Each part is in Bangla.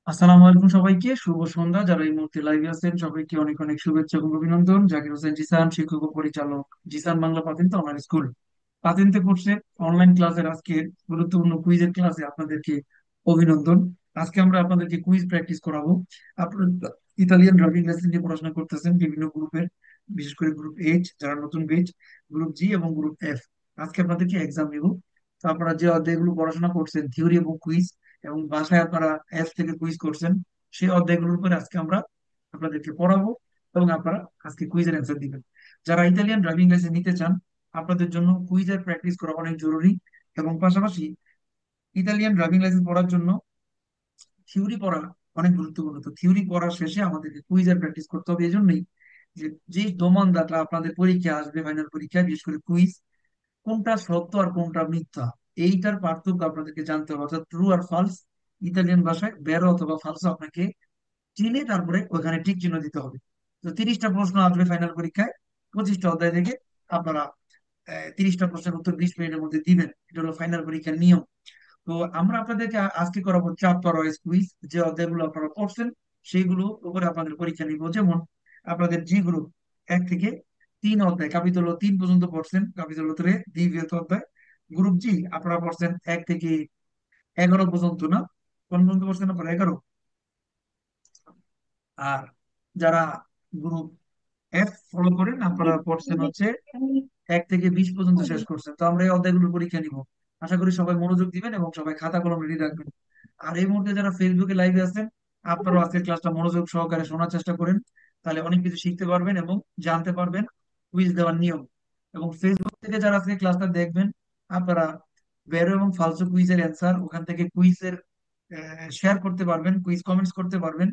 আসসালামু আলাইকুম সবাইকে, শুভ সন্ধ্যা। যারা এই মুহূর্তে লাইভে আছেন সবাইকে অনেক অনেক শুভেচ্ছা এবং অভিনন্দন। জাকির হোসেন জিসান, শিক্ষক ও পরিচালক, জিসান বাংলা প্রাথমিক অনলাইন স্কুল। প্রাথমিক কোর্সের অনলাইন ক্লাসের আজকের গুরুত্বপূর্ণ কুইজের ক্লাসে আপনাদেরকে অভিনন্দন। আজকে আমরা আপনাদেরকে কুইজ প্র্যাকটিস করাবো। আপনারা ইতালিয়ান ড্রাইভিং লাইসেন্স নিয়ে পড়াশোনা করতেছেন বিভিন্ন গ্রুপের, বিশেষ করে গ্রুপ এইচ যারা নতুন বেচ, গ্রুপ জি এবং গ্রুপ এফ। আজকে আপনাদেরকে এক্সাম নিব। তো আপনারা যে অধ্যায়গুলো পড়াশোনা করছেন থিওরি এবং কুইজ, এবং বাসায় আপনারা অ্যাপ থেকে কুইজ করছেন, সেই অধ্যায়গুলোর উপরে আজকে আমরা আপনাদেরকে পড়াবো এবং আপনারা আজকে কুইজের অ্যান্সার দিবেন। যারা ইতালিয়ান ড্রাইভিং লাইসেন্স নিতে চান, আপনাদের জন্য কুইজের প্র্যাকটিস করা অনেক জরুরি। এবং পাশাপাশি ইতালিয়ান ড্রাইভিং লাইসেন্স পড়ার জন্য থিওরি পড়া অনেক গুরুত্বপূর্ণ। তো থিওরি পড়ার শেষে আমাদেরকে কুইজের প্র্যাকটিস করতে হবে। এই জন্যই যে যে দমানদাটা আপনাদের পরীক্ষা আসবে, ফাইনাল পরীক্ষায় বিশেষ করে কুইজ, কোনটা সত্য আর কোনটা মিথ্যা, এইটার পার্থক্য আপনাদেরকে জানতে হবে। অর্থাৎ ট্রু আর ফলস, ইতালিয়ান ভাষায় বেরো অথবা ফালসো, আপনাকে চিনে তারপরে ওখানে টিক চিহ্ন দিতে হবে। তো 30টা প্রশ্ন আসবে ফাইনাল পরীক্ষায়, 25টা অধ্যায় থেকে। আপনারা 30টা প্রশ্নের উত্তর 20 মিনিটের মধ্যে দিবেন। এটা হলো ফাইনাল পরীক্ষার নিয়ম। তো আমরা আপনাদেরকে আজকে করাবো চ্যাপ্টার ওয়াইজ কুইজ। যে অধ্যায়গুলো আপনারা পড়ছেন সেইগুলো উপরে আপনাদের পরীক্ষা নিব। যেমন আপনাদের জি গ্রুপ 1 থেকে 3 অধ্যায়, কাপিতল 3 পর্যন্ত পড়ছেন, কাপিতল 3 দ্বিতীয় অধ্যায়। গ্রুপ জি আপনারা পড়ছেন 1 থেকে 11 পর্যন্ত, না? কোন পর্যন্ত পড়ছেন আপনারা? 11। আর যারা গ্রুপ এফ ফলো করেন আপনারা পড়ছেন হচ্ছে 1 থেকে 20 পর্যন্ত শেষ করছেন। তো আমরা এই অধ্যায়গুলোর পরীক্ষা নিব। আশা করি সবাই মনোযোগ দিবেন এবং সবাই খাতা কলম রেডি রাখবেন। আর এই মুহূর্তে যারা ফেসবুকে লাইভে আছেন, আপনারাও আজকের ক্লাসটা মনোযোগ সহকারে শোনার চেষ্টা করেন। তাহলে অনেক কিছু শিখতে পারবেন এবং জানতে পারবেন কুইজ দেওয়ার নিয়ম। এবং ফেসবুক থেকে যারা আজকে ক্লাসটা দেখবেন, আপনারা বেরো এবং ফালসো কুইজের অ্যান্সার ওখান থেকে কুইজের শেয়ার করতে পারবেন, কুইজ কমেন্টস করতে পারবেন।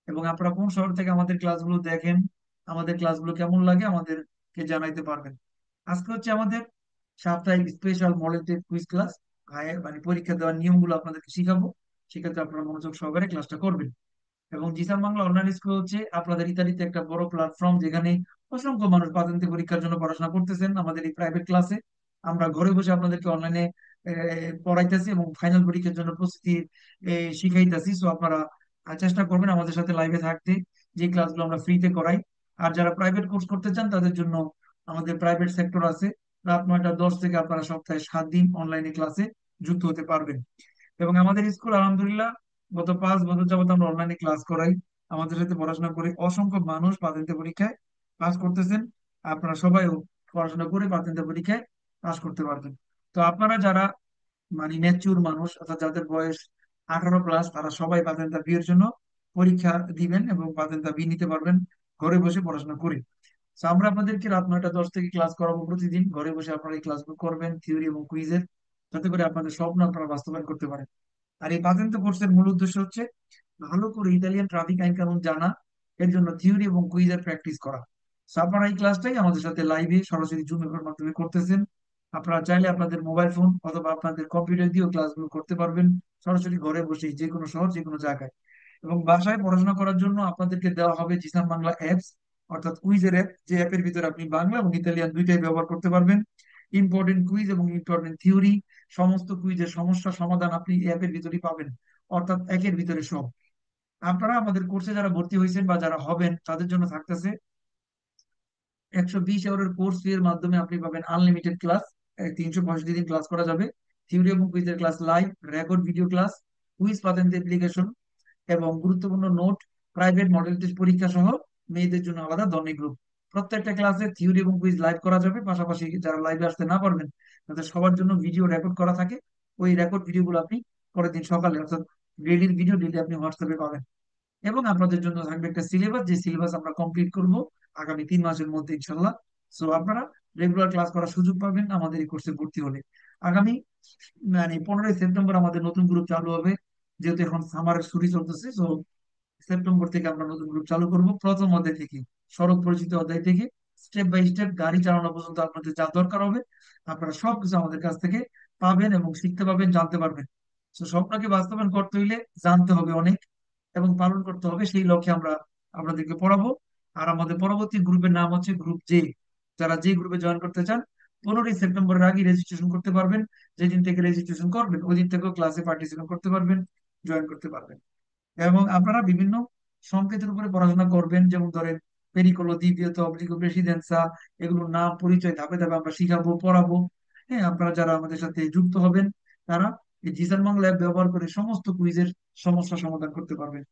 এবং আপনারা কোন শহর থেকে আমাদের ক্লাসগুলো দেখেন, আমাদের ক্লাসগুলো কেমন লাগে আমাদেরকে জানাইতে পারবেন। আজকে হচ্ছে আমাদের সাপ্তাহিক special model test quiz class. মানে পরীক্ষা দেওয়ার নিয়মগুলো আপনাদেরকে শিখাবো। সেক্ষেত্রে আপনারা মনোযোগ সহকারে ক্লাসটা করবেন। এবং জিসান বাংলা অনলাইন স্কুল হচ্ছে আপনাদের ইতালিতে একটা বড় প্ল্যাটফর্ম, যেখানে অসংখ্য মানুষ প্রাথমিক পরীক্ষার জন্য পড়াশোনা করতেছেন আমাদের এই প্রাইভেট ক্লাসে। আমরা ঘরে বসে আপনাদেরকে অনলাইনে পড়াইতেছি এবং ফাইনাল পরীক্ষার জন্য প্রস্তুতি শিখাইতেছি। সো আপনারা চেষ্টা করবেন আমাদের সাথে লাইভে থাকতে, যে ক্লাসগুলো আমরা ফ্রিতে করাই। আর যারা প্রাইভেট কোর্স করতে চান তাদের জন্য আমাদের প্রাইভেট সেক্টর আছে। রাত 9টা 10 থেকে আপনারা সপ্তাহে 7 দিন অনলাইনে ক্লাসে যুক্ত হতে পারবেন। এবং আমাদের স্কুল আলহামদুলিল্লাহ গত 5 বছর যাবত আমরা অনলাইনে ক্লাস করাই। আমাদের সাথে পড়াশোনা করে অসংখ্য মানুষ প্রাথমিক পরীক্ষায় পাস করতেছেন। আপনারা সবাইও পড়াশোনা করে প্রাথমিক পরীক্ষায় পাস করতে পারবেন। তো আপনারা যারা মানে ম্যাচিউর মানুষ, অর্থাৎ যাদের বয়স 18+, তারা সবাই প্রাথমিক বিয়ের জন্য পরীক্ষা দিবেন এবং প্রাথমিক বি নিতে পারবেন ঘরে বসে পড়াশোনা করে। তো আমরা আপনাদেরকে রাত 9টা 10 থেকে ক্লাস করাবো প্রতিদিন। ঘরে বসে আপনারা এই ক্লাসগুলো করবেন থিওরি এবং কুইজের, যাতে করে আপনাদের স্বপ্ন আপনারা বাস্তবায়ন করতে পারেন। আর এই পাতেন্ট কোর্সের মূল উদ্দেশ্য হচ্ছে ভালো করে ইতালিয়ান ট্রাফিক আইন কানুন জানা, এর জন্য থিওরি এবং কুইজের প্র্যাকটিস করা। So আপনারা এই ক্লাসটাই আমাদের সাথে লাইভে সরাসরি জুম এর মাধ্যমে করতেছেন। আপনারা চাইলে আপনাদের মোবাইল ফোন অথবা আপনাদের কম্পিউটার দিয়েও ক্লাসগুলো করতে পারবেন, সরাসরি ঘরে বসে যে কোনো শহর যে কোনো জায়গায়। এবং বাসায় পড়াশোনা করার জন্য আপনাদেরকে দেওয়া হবে জিসান বাংলা অ্যাপস, অর্থাৎ কুইজের অ্যাপ, যে অ্যাপের ভিতরে আপনি বাংলা এবং ইতালিয়ান দুইটাই ব্যবহার করতে পারবেন। ইম্পর্টেন্ট কুইজ এবং ইম্পর্টেন্ট থিওরি, সমস্ত কুইজের সমস্যা সমাধান আপনি এই অ্যাপের ভিতরেই পাবেন। অর্থাৎ একের ভিতরে সব। আপনারা আমাদের কোর্সে যারা ভর্তি হয়েছেন বা যারা হবেন তাদের জন্য থাকতেছে 120 আওয়ারের কোর্স ফি এর মাধ্যমে আপনি পাবেন আনলিমিটেড ক্লাস। 365 দিন ক্লাস করা যাবে। থিওরি এবং কুইজের class live, record video class, quiz patent application এবং গুরুত্বপূর্ণ নোট, প্রাইভেট মডেল টেস্ট পরীক্ষা সহ মেয়েদের জন্য আলাদা ধনী গ্রুপ। প্রত্যেকটা ক্লাসে থিওরি এবং কুইজ লাইভ করা যাবে। পাশাপাশি যারা লাইভে আসতে না পারবেন তাদের সবার জন্য ভিডিও রেকর্ড করা থাকে। ওই রেকর্ড ভিডিওগুলো আপনি পরের দিন সকালে, অর্থাৎ ডেইলির ভিডিও ডেইলি আপনি হোয়াটসঅ্যাপে পাবেন। এবং আপনাদের জন্য থাকবে একটা সিলেবাস, যে সিলেবাস আমরা কমপ্লিট করব আগামী 3 মাসের মধ্যে ইনশাল্লাহ। সো আপনারা রেগুলার ক্লাস করার সুযোগ পাবেন আমাদের এই কোর্সে ভর্তি হলে। আগামী মানে 15ই সেপ্টেম্বর আমাদের নতুন গ্রুপ চালু হবে, যেহেতু এখন সামারের ছুটি চলতেছে। তো সেপ্টেম্বর থেকে আমরা নতুন গ্রুপ চালু করব, প্রথম অধ্যায় থেকে, সড়ক পরিচিতি অধ্যায় থেকে স্টেপ বাই স্টেপ গাড়ি চালানো পর্যন্ত আপনাদের যা দরকার হবে আপনারা সবকিছু আমাদের কাছ থেকে পাবেন এবং শিখতে পাবেন, জানতে পারবেন। তো স্বপ্নকে বাস্তবায়ন করতে হইলে জানতে হবে অনেক এবং পালন করতে হবে, সেই লক্ষ্যে আমরা আপনাদেরকে পড়াবো। আর আমাদের পরবর্তী গ্রুপের নাম হচ্ছে গ্রুপ জে। যারা যে গ্রুপে জয়েন করতে চান 15ই সেপ্টেম্বরের আগে রেজিস্ট্রেশন করতে পারবেন। যেদিন থেকে রেজিস্ট্রেশন করবেন ওই দিন থেকেও ক্লাসে পার্টিসিপেট করতে পারবেন, জয়েন করতে পারবেন। এবং আপনারা বিভিন্ন সংকেতের উপরে পড়াশোনা করবেন, যেমন ধরেন পেরিকোলো, দ্বিতীয়ত, অবলিগো, প্রেসিডেন্সা, এগুলোর নাম পরিচয় ধাপে ধাপে আমরা শিখাবো, পড়াবো। হ্যাঁ, আপনারা যারা আমাদের সাথে যুক্ত হবেন তারা এই জিসান বাংলা অ্যাপ ব্যবহার করে সমস্ত কুইজের সমস্যা সমাধান করতে পারবেন।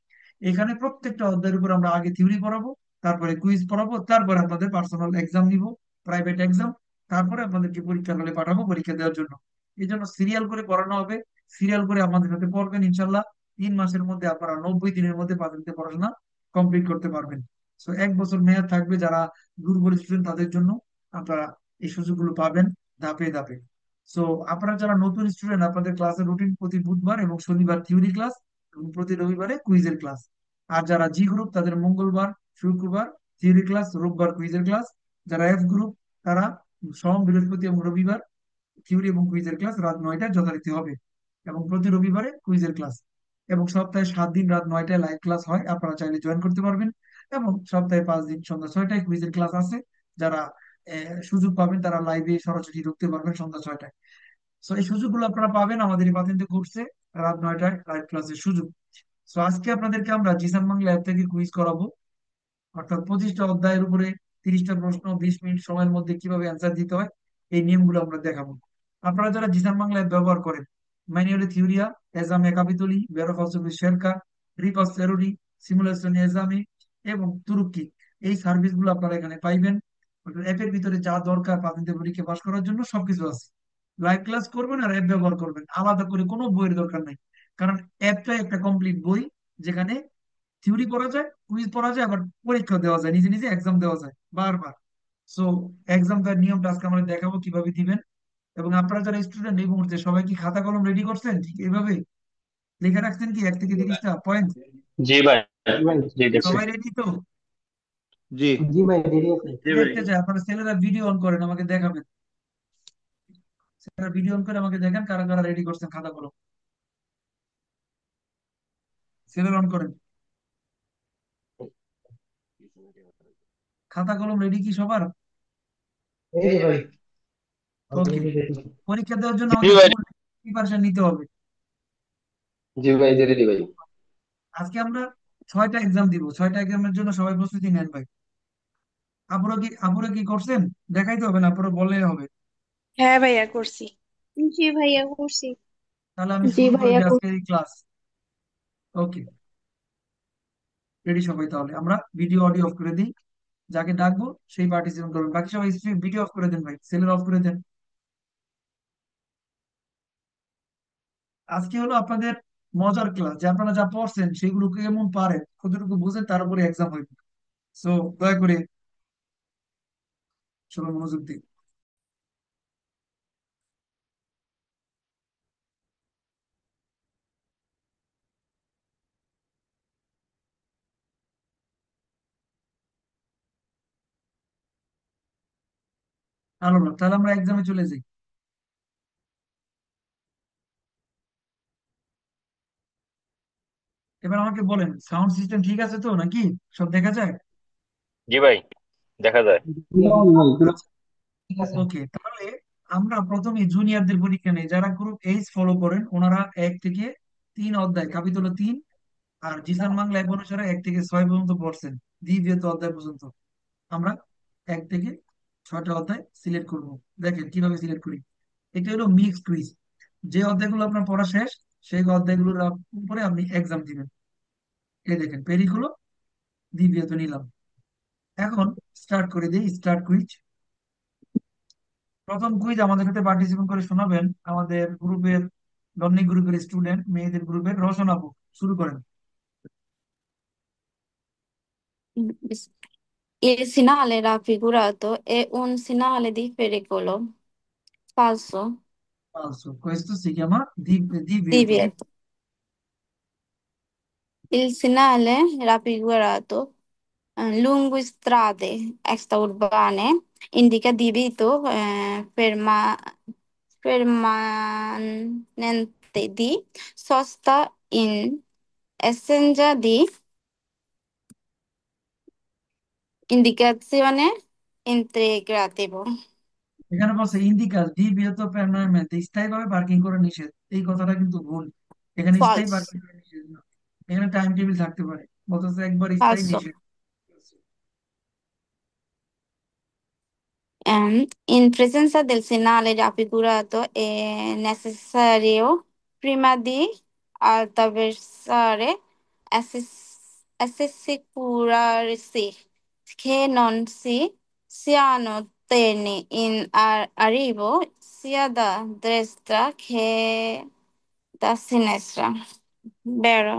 এখানে প্রত্যেকটা অধ্যায়ের উপর আমরা আগে থিওরি পড়াবো, তারপরে কুইজ পড়াবো, তারপরে আপনাদের পার্সোনাল এক্সাম নিব, প্রাইভেট এক্সাম। তারপরে আপনাদেরকে পরীক্ষার হলে পাঠাবো পরীক্ষা দেওয়ার জন্য। এই জন্য সিরিয়াল করে পড়ানো হবে। সিরিয়াল করে আমাদের সাথে পড়বেন ইনশাল্লাহ। 3 মাসের মধ্যে আপনারা 90 দিনের মধ্যে পাঠাতে পড়াশোনা কমপ্লিট করতে পারবেন। সো 1 বছর মেয়াদ থাকবে যারা দুর্বল স্টুডেন্ট তাদের জন্য। আপনারা এই সুযোগগুলো পাবেন ধাপে ধাপে। সো আপনারা যারা নতুন স্টুডেন্ট, আপনাদের ক্লাসের রুটিন প্রতি বুধবার এবং শনিবার থিওরি ক্লাস এবং প্রতি রবিবারে কুইজের ক্লাস। আর যারা জি গ্রুপ তাদের মঙ্গলবার, শুক্রবার থিওরি ক্লাস, রোববার কুইজের ক্লাস। যারা এফ গ্রুপ তারা সোম, বৃহস্পতি এবং রবিবার থিওরি এবং কুইজের ক্লাস রাত 9টায় যথারীতি হবে, এবং প্রতি রবিবারে কুইজের ক্লাস। এবং সপ্তাহে 7 দিন রাত 9টায় লাইভ ক্লাস হয়, আপনারা চাইলে জয়েন করতে পারবেন। এবং সপ্তাহে 5 দিন সন্ধ্যা 6টায় কুইজের ক্লাস আছে। যারা সুযোগ পাবেন তারা লাইভে সরাসরি ঢুকতে পারবেন সন্ধ্যা 6টায়। সো এই সুযোগগুলো আপনারা পাবেন আমাদের এই পাতেন্তে কোর্সে, রাত 9টায় লাইভ ক্লাসের সুযোগ। সো আজকে আপনাদেরকে আমরা জিসান বাংলা অ্যাপ থেকে কুইজ করাবো, অর্থাৎ 25টা অধ্যায়ের উপরে 30টা প্রশ্ন 20 মিনিট সময়ের মধ্যে কিভাবে অ্যান্সার দিতে হয় এই নিয়মগুলো আমরা দেখাবো। আপনারা যারা জিসান বাংলা অ্যাপ ব্যবহার করেন, ম্যানুয়ালি থিওরিয়া, এজামে কাপিতলি, বেরো ফলসফি শেরকা, রিপাস থেরোরি, সিমুলেশন এজামে এবং তুরুক্কি, এই সার্ভিসগুলো আপনারা এখানে পাইবেন। অ্যাপের ভিতরে যা দরকার পাবলিক পরীক্ষা পাস করার জন্য সবকিছু আছে। লাইভ ক্লাস করবেন আর অ্যাপ ব্যবহার করবেন, আলাদা করে কোনো বইয়ের দরকার নাই। কারণ অ্যাপটাই একটা কমপ্লিট বই, যেখানে থিওরি পড়া যায়, কুইজ পড়া যায়, আবার পরীক্ষা দেওয়া যায়, নিজে নিজে এক্সাম দেওয়া যায় বারবার। সো এক্সাম দেওয়ার নিয়মটা আজকে আমরা দেখাবো কিভাবে দিবেন। এবং আপনারা যারা স্টুডেন্ট এই মুহূর্তে সবাই কি খাতা কলম রেডি করছেন ঠিক এইভাবে? লিখে রাখছেন কি 1 থেকে 30টা পয়েন্ট? জি ভাই। জি ভাই। জি দেখছি। সবাই রেডি তো? জি। জি ভাই, দেরি আছে। জি ভাই। দেখতে চাই আপনারা ছেলেরা ভিডিও অন করেন, আমাকে দেখাবেন। ছেলেরা ভিডিও অন করে আমাকে দেখেন কারা কারা রেডি করছেন খাতা কলম। ছেলেরা অন করেন। খাতা কলম রেডি কি সবার? এই যে ভাই, ওকে। Already ready. পরীক্ষা দেওয়ার জন্য জি আমাদের ভাই। ফুল প্রিপারেশন নিতে হবে। জি ভাই, জি রেডি ভাই। আজকে আমরা 6টা এক্সাম দিব, 6টা এক্সামের জন্য সবাই প্রস্তুতি নেন ভাই। আপুরা কি করছেন? দেখাইতে হবে না, আপুরা বললেই হবে। হ্যাঁ ভাইয়া করছি। জি ভাইয়া করছি। তাহলে আমি জি শুরু করে ভাইয়া দিই করছি। আজকের এই ক্লাস। ওকে, রেডি সবাই? তাহলে আমরা ভিডিও অডিও অফ করে দিই। যাকে ডাকবো সেই পার্টিসিপেট করবেন, বাকি সবাই ভিডিও অফ করে দেন ভাই, সেলের অফ করে দেন। আজকে হলো আপনাদের মজার ক্লাস, যে আপনারা যা পড়ছেন সেগুলো কেমন পারেন, কতটুকু বুঝেন, তার উপরে এক্সাম হইবে। সো দয়া করে সবাই মনোযোগ দিন। আলো না, তাহলে আমরা এক্সামে চলে যাই। এবার আমাকে বলেন, সাউন্ড সিস্টেম ঠিক আছে তো নাকি? সব দেখা যায়? জি ভাই, দেখা যায়। জি ভাই, পুরো ঠিক আছে। ওকে, তাহলে আমরা প্রথমে জুনিয়রদের পরীক্ষা নেই। যারা গ্রুপ এইচ ফলো করেন ওনারা 1 থেকে 3 অধ্যায়, কাপিতল 3 আর জিসান বাংলা এক অনুসারে 1 থেকে 6 পর্যন্ত পড়ছেন, দ্বিতীয় অধ্যায় পর্যন্ত। আমরা 1 থেকে 6টা অধ্যায় সিলেক্ট করব। দেখেন কিভাবে সিলেক্ট করি। এটা হলো মিক্স কুইজ। যে অধ্যায়গুলো আপনার পড়া শেষ সেই অধ্যায়গুলোর উপরে আপনি এক্সাম দিবেন। এই দেখেন পেরিগুলো দ্বিতীয়ত নিলাম। এখন স্টার্ট করে দিই, স্টার্ট কুইজ। প্রথম কুইজ আমাদের সাথে পার্টিসিপেট করে শোনাবেন আমাদের গ্রুপের, লর্নিং গ্রুপের স্টুডেন্ট, মেয়েদের গ্রুপের রওশন আপু। শুরু করেন। Il sinale raffigurato è un segnale di pericolo. Falso. Falso. Questo si chiama divieto. Divieto. Il segnale raffigurato lungo strade extraurbane indica divieto permanente di sosta in assenza di indicazione integrativo. এখানে বলছে ইন্ডিকাস divieto permanente, স্থায়ীভাবে পার্কিং করা নিষেধ। এই কথাটা কিন্তু ভুল। এখানে স্থায়ী False. পার্কিং করা নিষেধ না। এখানে টাইম টেবিল থাকতে পারে, বলতেছে একবার স্থায়ী falso. নিষেধ। In presenza del segnale raffigurato è necessario prima di attraversare assicurarsi che non si siano treni in arrivo sia da destra che da sinistra. Vero?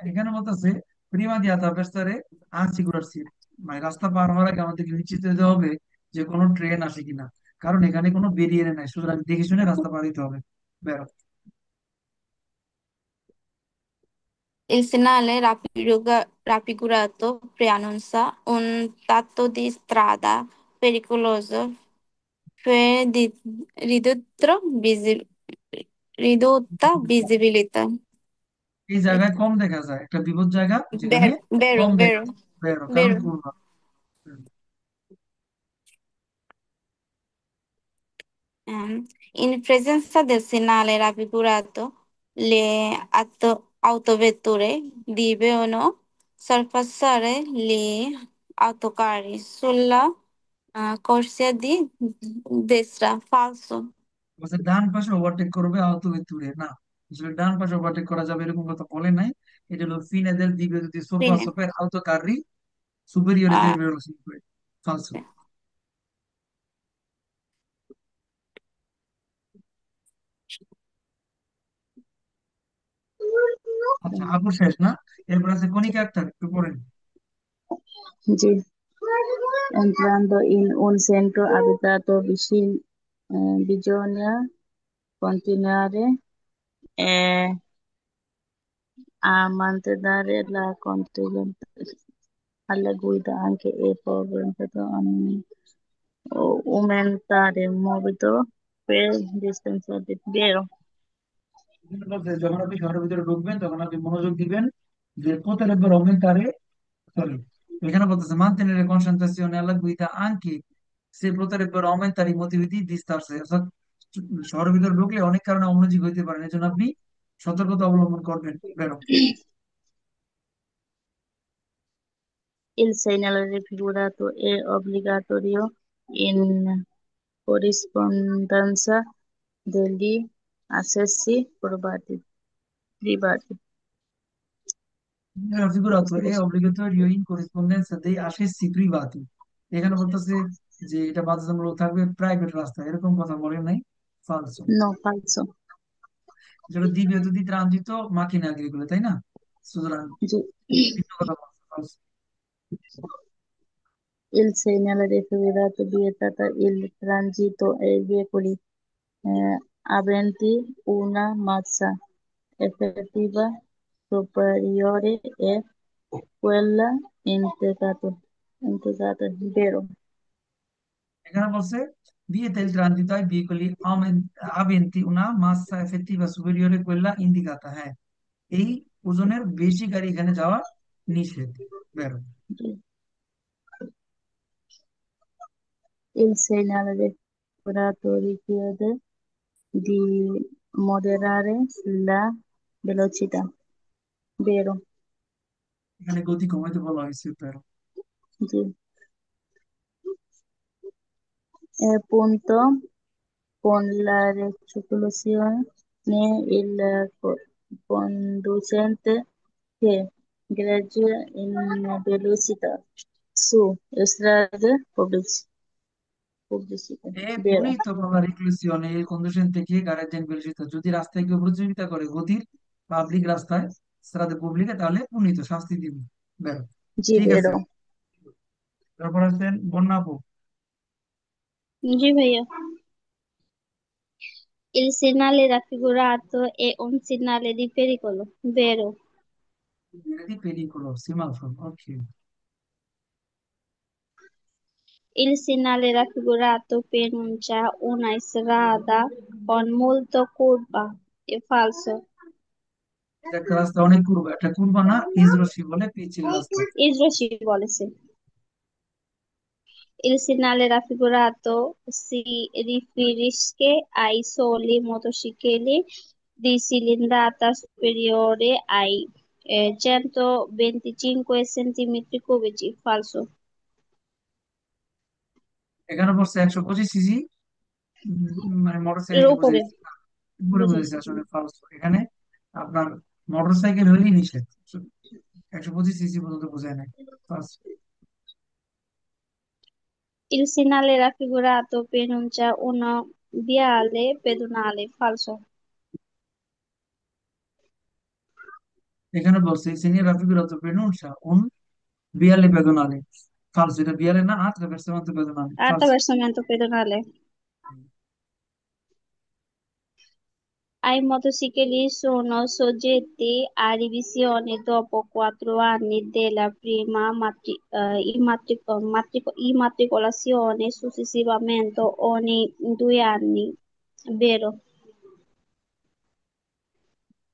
এখানে বলতেছে প্রিমা দিয়া তারপরে আনসিকিউরসি, মানে রাস্তা পার হওয়ার আগে আমাদেরকে নিশ্চিত হতে হবে যে কোনো ট্রেন আসে কিনা, কারণ এখানে কোনো ব্যারিয়ার নাই, সুতরাং দেখে শুনে রাস্তা পার হইতে হবে। বেরো। Il segnale raffigurato preannuncia un tratto di strada pericoloso per ridotta visibilità. এই জায়গায় কম দেখা যায়, একটা বিপদ জায়গা যেখানে Vero, vero, কম দেখা vero, যায়। বেরো, কারণ vero. পূর্ণ। In presenza del segnale raffigurato, le autovetture devono sorpassare gli autocarri sulla corsia di destra. Falso. বলছে ডান পাশে ওভারটেক করবে আহত ব্যক্তিরে না, আসলে ডান পাশে ওভারটেক করা যাবে এরকম কথা বলে নাই। এটা হলো ফিনে del divieto di sorpasso Fine. per autocarri superiori del Ah, velocipede, falso। আচ্ছা, আপুর শেষ না? এরপর আছে কণিকা আক্তার, একটু পড়েন। G. Entrando in un centro abitato bisogna continuare a mantenere la controllata alla guida anche e aumentare il mobilità per distanziare. Vero? এখানে বলছে যখন আপনি শহরের ভিতরে ঢুকবেন তখন আপনি মনোযোগ দিবেন যে potrebbero aumentare, সরি, এখানে বলতেছে mantenere concentrazione alla guida anche se potrebbero aumentare i motivi di distrarsi, অর্থাৎ শহরের ভিতরে ঢুকলে অনেক কারণে অমনোযোগী হইতে পারেন, এই জন্য আপনি সতর্কতা অবলম্বন করবেন। বেরো। Il segnale raffigurato è obbligatorio in corrispondenza degli accessi privati. Raffigurato è obbligatorio in corrispondenza dei accessi privati, এখানে বলতেছে যে এটা বাধ্যতামূলক থাকবে প্রাইভেট রাস্তায়, এরকম কথা বলে নাই। ফালসো। No, falso. যেটা দ্বিতীয়ত দি ট্রানজিট মাকিনা এগুলো, তাই না? সুতরাং G- ভিন্ন কথা বলছে, falso। Il segnale raffigurato vieta il transito ai veicoli aventi una massa effettiva superiore a quella integrata. Vero? এখানে বলছে vieta il transito ai veicoli aventi una massa effettiva superiore a quella indicata, হ্যাঁ, এই ওজনের বেশি গাড়ি এখানে যাওয়া নিষেধ। বেরো। G- Il segnale raffigurato richiede di moderare la velocità. Vero? এখানে গতি কমাইতে বলা হয়েছে। বেরো। G. Punto con la recircolazione il conducente che gregge in velocità su strade pubbliche. È Vero? punito con la reclusione il conducente che gareggia in velocità, যদি রাস্তায় কেউ প্রতিযোগিতা করে গতির, পাবলিক রাস্তায়, স্ট্রাদে পুবলিকে, তাহলে পুনিত, শাস্তি দিবে। বেরো। Sì, ঠিক আছে। vero. তারপর আছেন বন্যা আপু। जी भैया। Il segnale raffigurato è un segnale di pericolo, vero? di pericolo, semaforo, ok। Il segnale raffigurato preannuncia una strada con molto curva, è falso. এটা একটা রাস্তা অনেক কুরবা, একটা কুরবা না, ইজরসি বলে পিচ্ছিল রাস্তা। Idro ci vuole sì. Il segnale raffigurato si riferisce ai soli motocicli di cilindrata superiore ai 125 centimetri cubici, falso. এখানে বলছে 125 সিসি, মানে মোটর এর সাইকেলকে উপরে বুঝাইছে, উপরে বুঝাইছে, বুঝেছি। আসলে ফালতু। এখানে আপনার মোটর সাইকেল হইলেই নিষেধ, 125 সিসি পর্যন্ত বোঝায় নাই, ফালতু। Il segnale raffigurato pronuncia una viale pedonale, falso. এখানে বলছে সিনিয়র রাফিকুরাতো প্রনুncia un viale pedonale, ফালতু। এটা বিয়ালে না, attraversamento pedonale, ফালতু। Attraversamento pedonale. Ai motocicli sono soggetti a revisione dopo 4 anni della prima immatricolazione, successivamente ogni 2 anni, vero?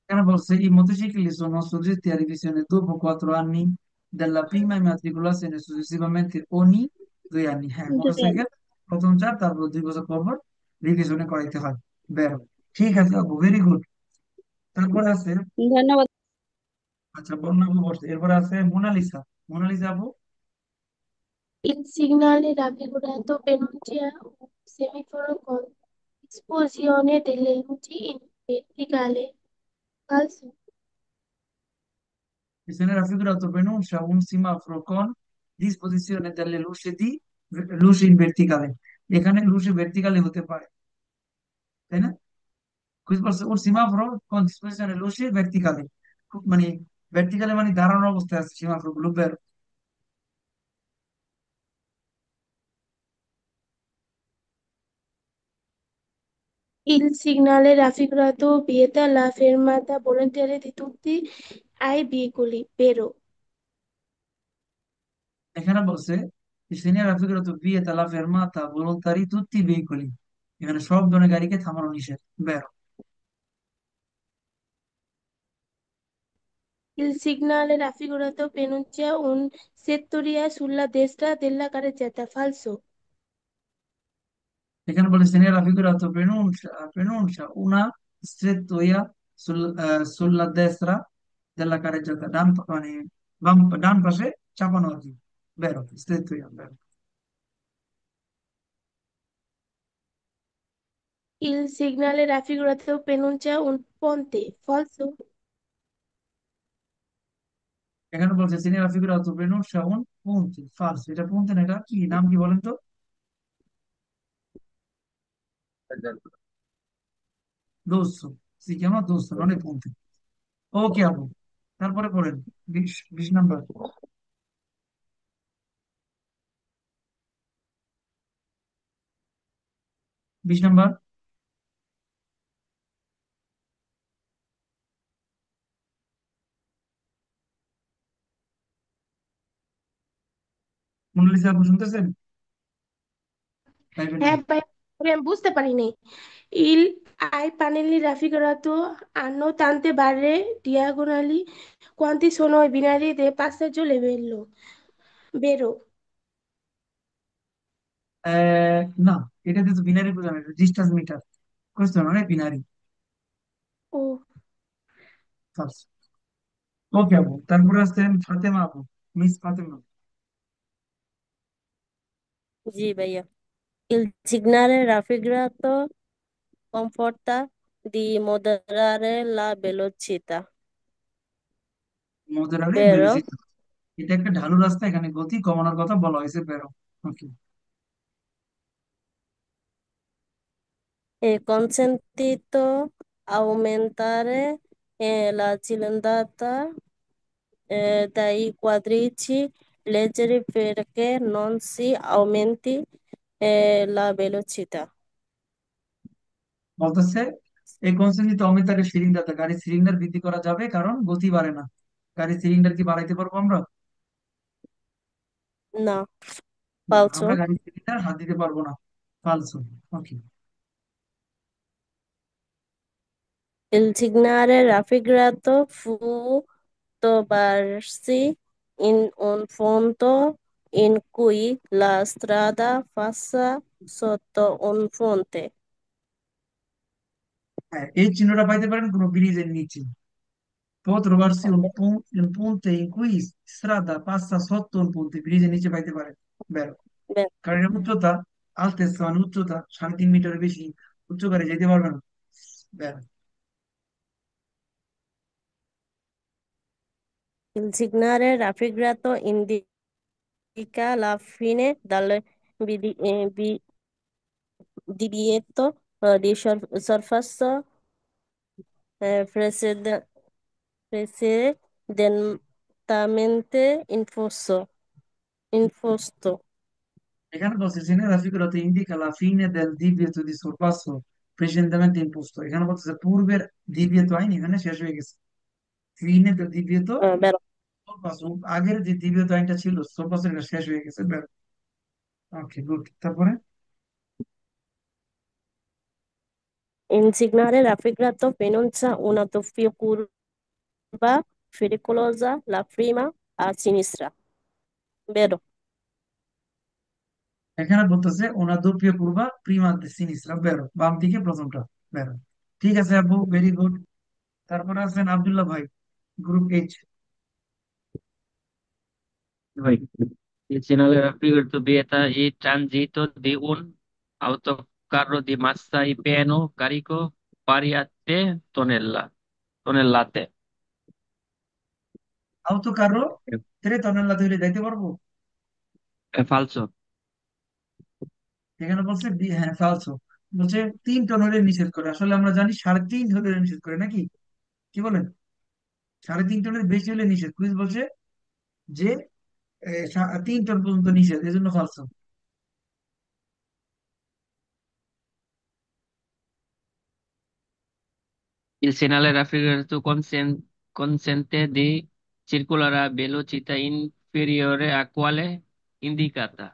এখানে বলছে i motocicli sono soggetti a revisione dopo 4 anni della prima immatricolazione, successivamente ogni 2 anni। হ্যাঁ, 2 anni। মোটরসাইকেল প্রথম 4, তারপর 2 বছর পর পর রিভিশনে করাইতে হয়। বেরো। ঠিক আছে আপু, ভেরি গুড। তারপরে আছে, ধন্যবাদ। আচ্ছা বর্ণাবু বসে, এরপরে আছে মোনালিসা। মোনালিসা আপু। Il segnale raffigurato pronuncia un semaforo con esposizione delle luci in verticale. Falso. Il segnale raffigurato pronuncia un semaforo con disposizione delle luci in verticale। এখানে লুসি ভার্টিকালি হতে পারে, তাই না? বুঝতে পারছো, ওর সীমাফ্রো কোন ডিসপোজিশনে লুসি ভার্টিকালি, খুব মানে ভার্টিকালি মানে দাঁড়ানো অবস্থায় আছে সীমাফ্রো গুলো, বের। Il segnale raffigurato vieta la fermata volontaria di tutti ai veicoli. Vero. এখানে বলছে il segnale raffigurato vieta la fermata volontari tutti i veicoli। এখানে সব ধরনের গাড়িকে থামানো নিষেধ, বের। Il segnale raffigurato pronuncia un settoria sulla destra della carreggiata. Falso. এখানে বলে segnale raffigurato pronuncia una strettoia sulla destra della carreggiata, মানে ডান পাশে চাপানো আর কি, বেরো strettoia, বেরো। Il segnale raffigurato pronuncia un ponte. Falso. এখানে বলছে segnale raffigurato pronuncia un punto, falso। এটা punto না, এটা কি নাম, কি বলেন তো? দোস্ত, si chiama দোস্ত, non è punto। ওকে আপু, তারপরে পড়েন 20 নাম্বার। 20 নাম্বার। মোনালিসা আপু শুনতেছেন? টাইপেন না। হ্যাঁ ভাই, আমি বুঝতে পারিনি। Il ai pannelli raffigurato hanno tante barre diagonali. Quanti sono i binari del passaggio livello? Vero. না, এটাতে তো বিনারি বোঝানো, এটা distance metre, questo non è binario, Oh, falso। Okay আপু, তারপরে আসছেন ফাতেমা আপু, মিস ফাতেমা। जी भैया। Il segnale raffigurato comporta di moderare la velocità, মোজারারে vero? বেলজিতে, এটা একটা ঢালু রাস্তা, এখানে গতি কমানোর কথা বলা হয়েছে, বেরো। ওকে। È consentito aumentare la cilindrata dai quadrici leggeri perché non si aumenti la velocità. বলতেছে এই কনসেন্ট্রিত অমিতারের সিলিন্ডারটা, গাড়ির সিলিন্ডার বৃদ্ধি করা যাবে কারণ গতি বাড়ে না। গাড়ির সিলিন্ডার কি বাড়াইতে পারবো আমরা? No, না, আমরা falso. গাড়ির সিলিন্ডার হাত দিতে পারবো না, ফালসো। ওকে। Il segnale raffigurato fu trovarsi in un punto in cui la strada passa sotto un ponte. হ্যাঁ, এই চিহ্নটা পাইতে পারেন কোনো ব্রিজের নিচে। Trovarsi un ponte in cui strada passa sotto un ponte, ব্রিজের নিচে পাইতে পারেন। বেরো, বে- কারণ এর উচ্চতা, আলতেস্তা মানে উচ্চতা 3.5 মিটারের বেশি উচ্চকারে যেতে পারবে না। বেরো। Il signale raffigurato indica la fine del divieto di sorpasso precedentemente imposto. এখানে বলছে segnale raffigurato indica la fine del divieto di sorpasso precedentemente imposto, এখানে বলছে পূর্বের divieto আইন এখানে শেষ হয়ে গেছে। fine del divieto Vero. sorpasso, আগের যে divieto আইনটা ছিল sorpasso এটা শেষ হয়ে গেছে। বেরো। ওকে, গুড। তারপরে Il signale raffigurato pronuncia una doppia curva pericolosa, la prima a sinistra. Vero. এখানে বলতেছে ওনা doppia curva prima de sinistra, বেরো, বাম দিকে প্রথমটা। বেরো। ঠিক আছে আপু, ভেরি গুড। তারপরে আছেন আব্দুল্লাহ ভাই, group H. Vai. Il segnale raffigurato vieta il transito di un autocarro di massa e pieno carico pari a 3 tonnellate. আউতো কারো 3 টনেল্লা ধরে যাইতে পারবো? È falso. এখানে বলছে হ্যাঁ, ফালসো। বলছে 3 টন হলে নিষেধ করে, আসলে আমরা জানি 3.5 হলে নিষেধ করে নাকি, কি বলেন? 3.5 টনের বেশি হলে নিষেধ। কুইজ বলছে যে 3 টন পর্যন্ত নিষেধ, এজন্য ফালসো। Il segnale raffigurato consente di circolare a velocità inferiore a quale indicata.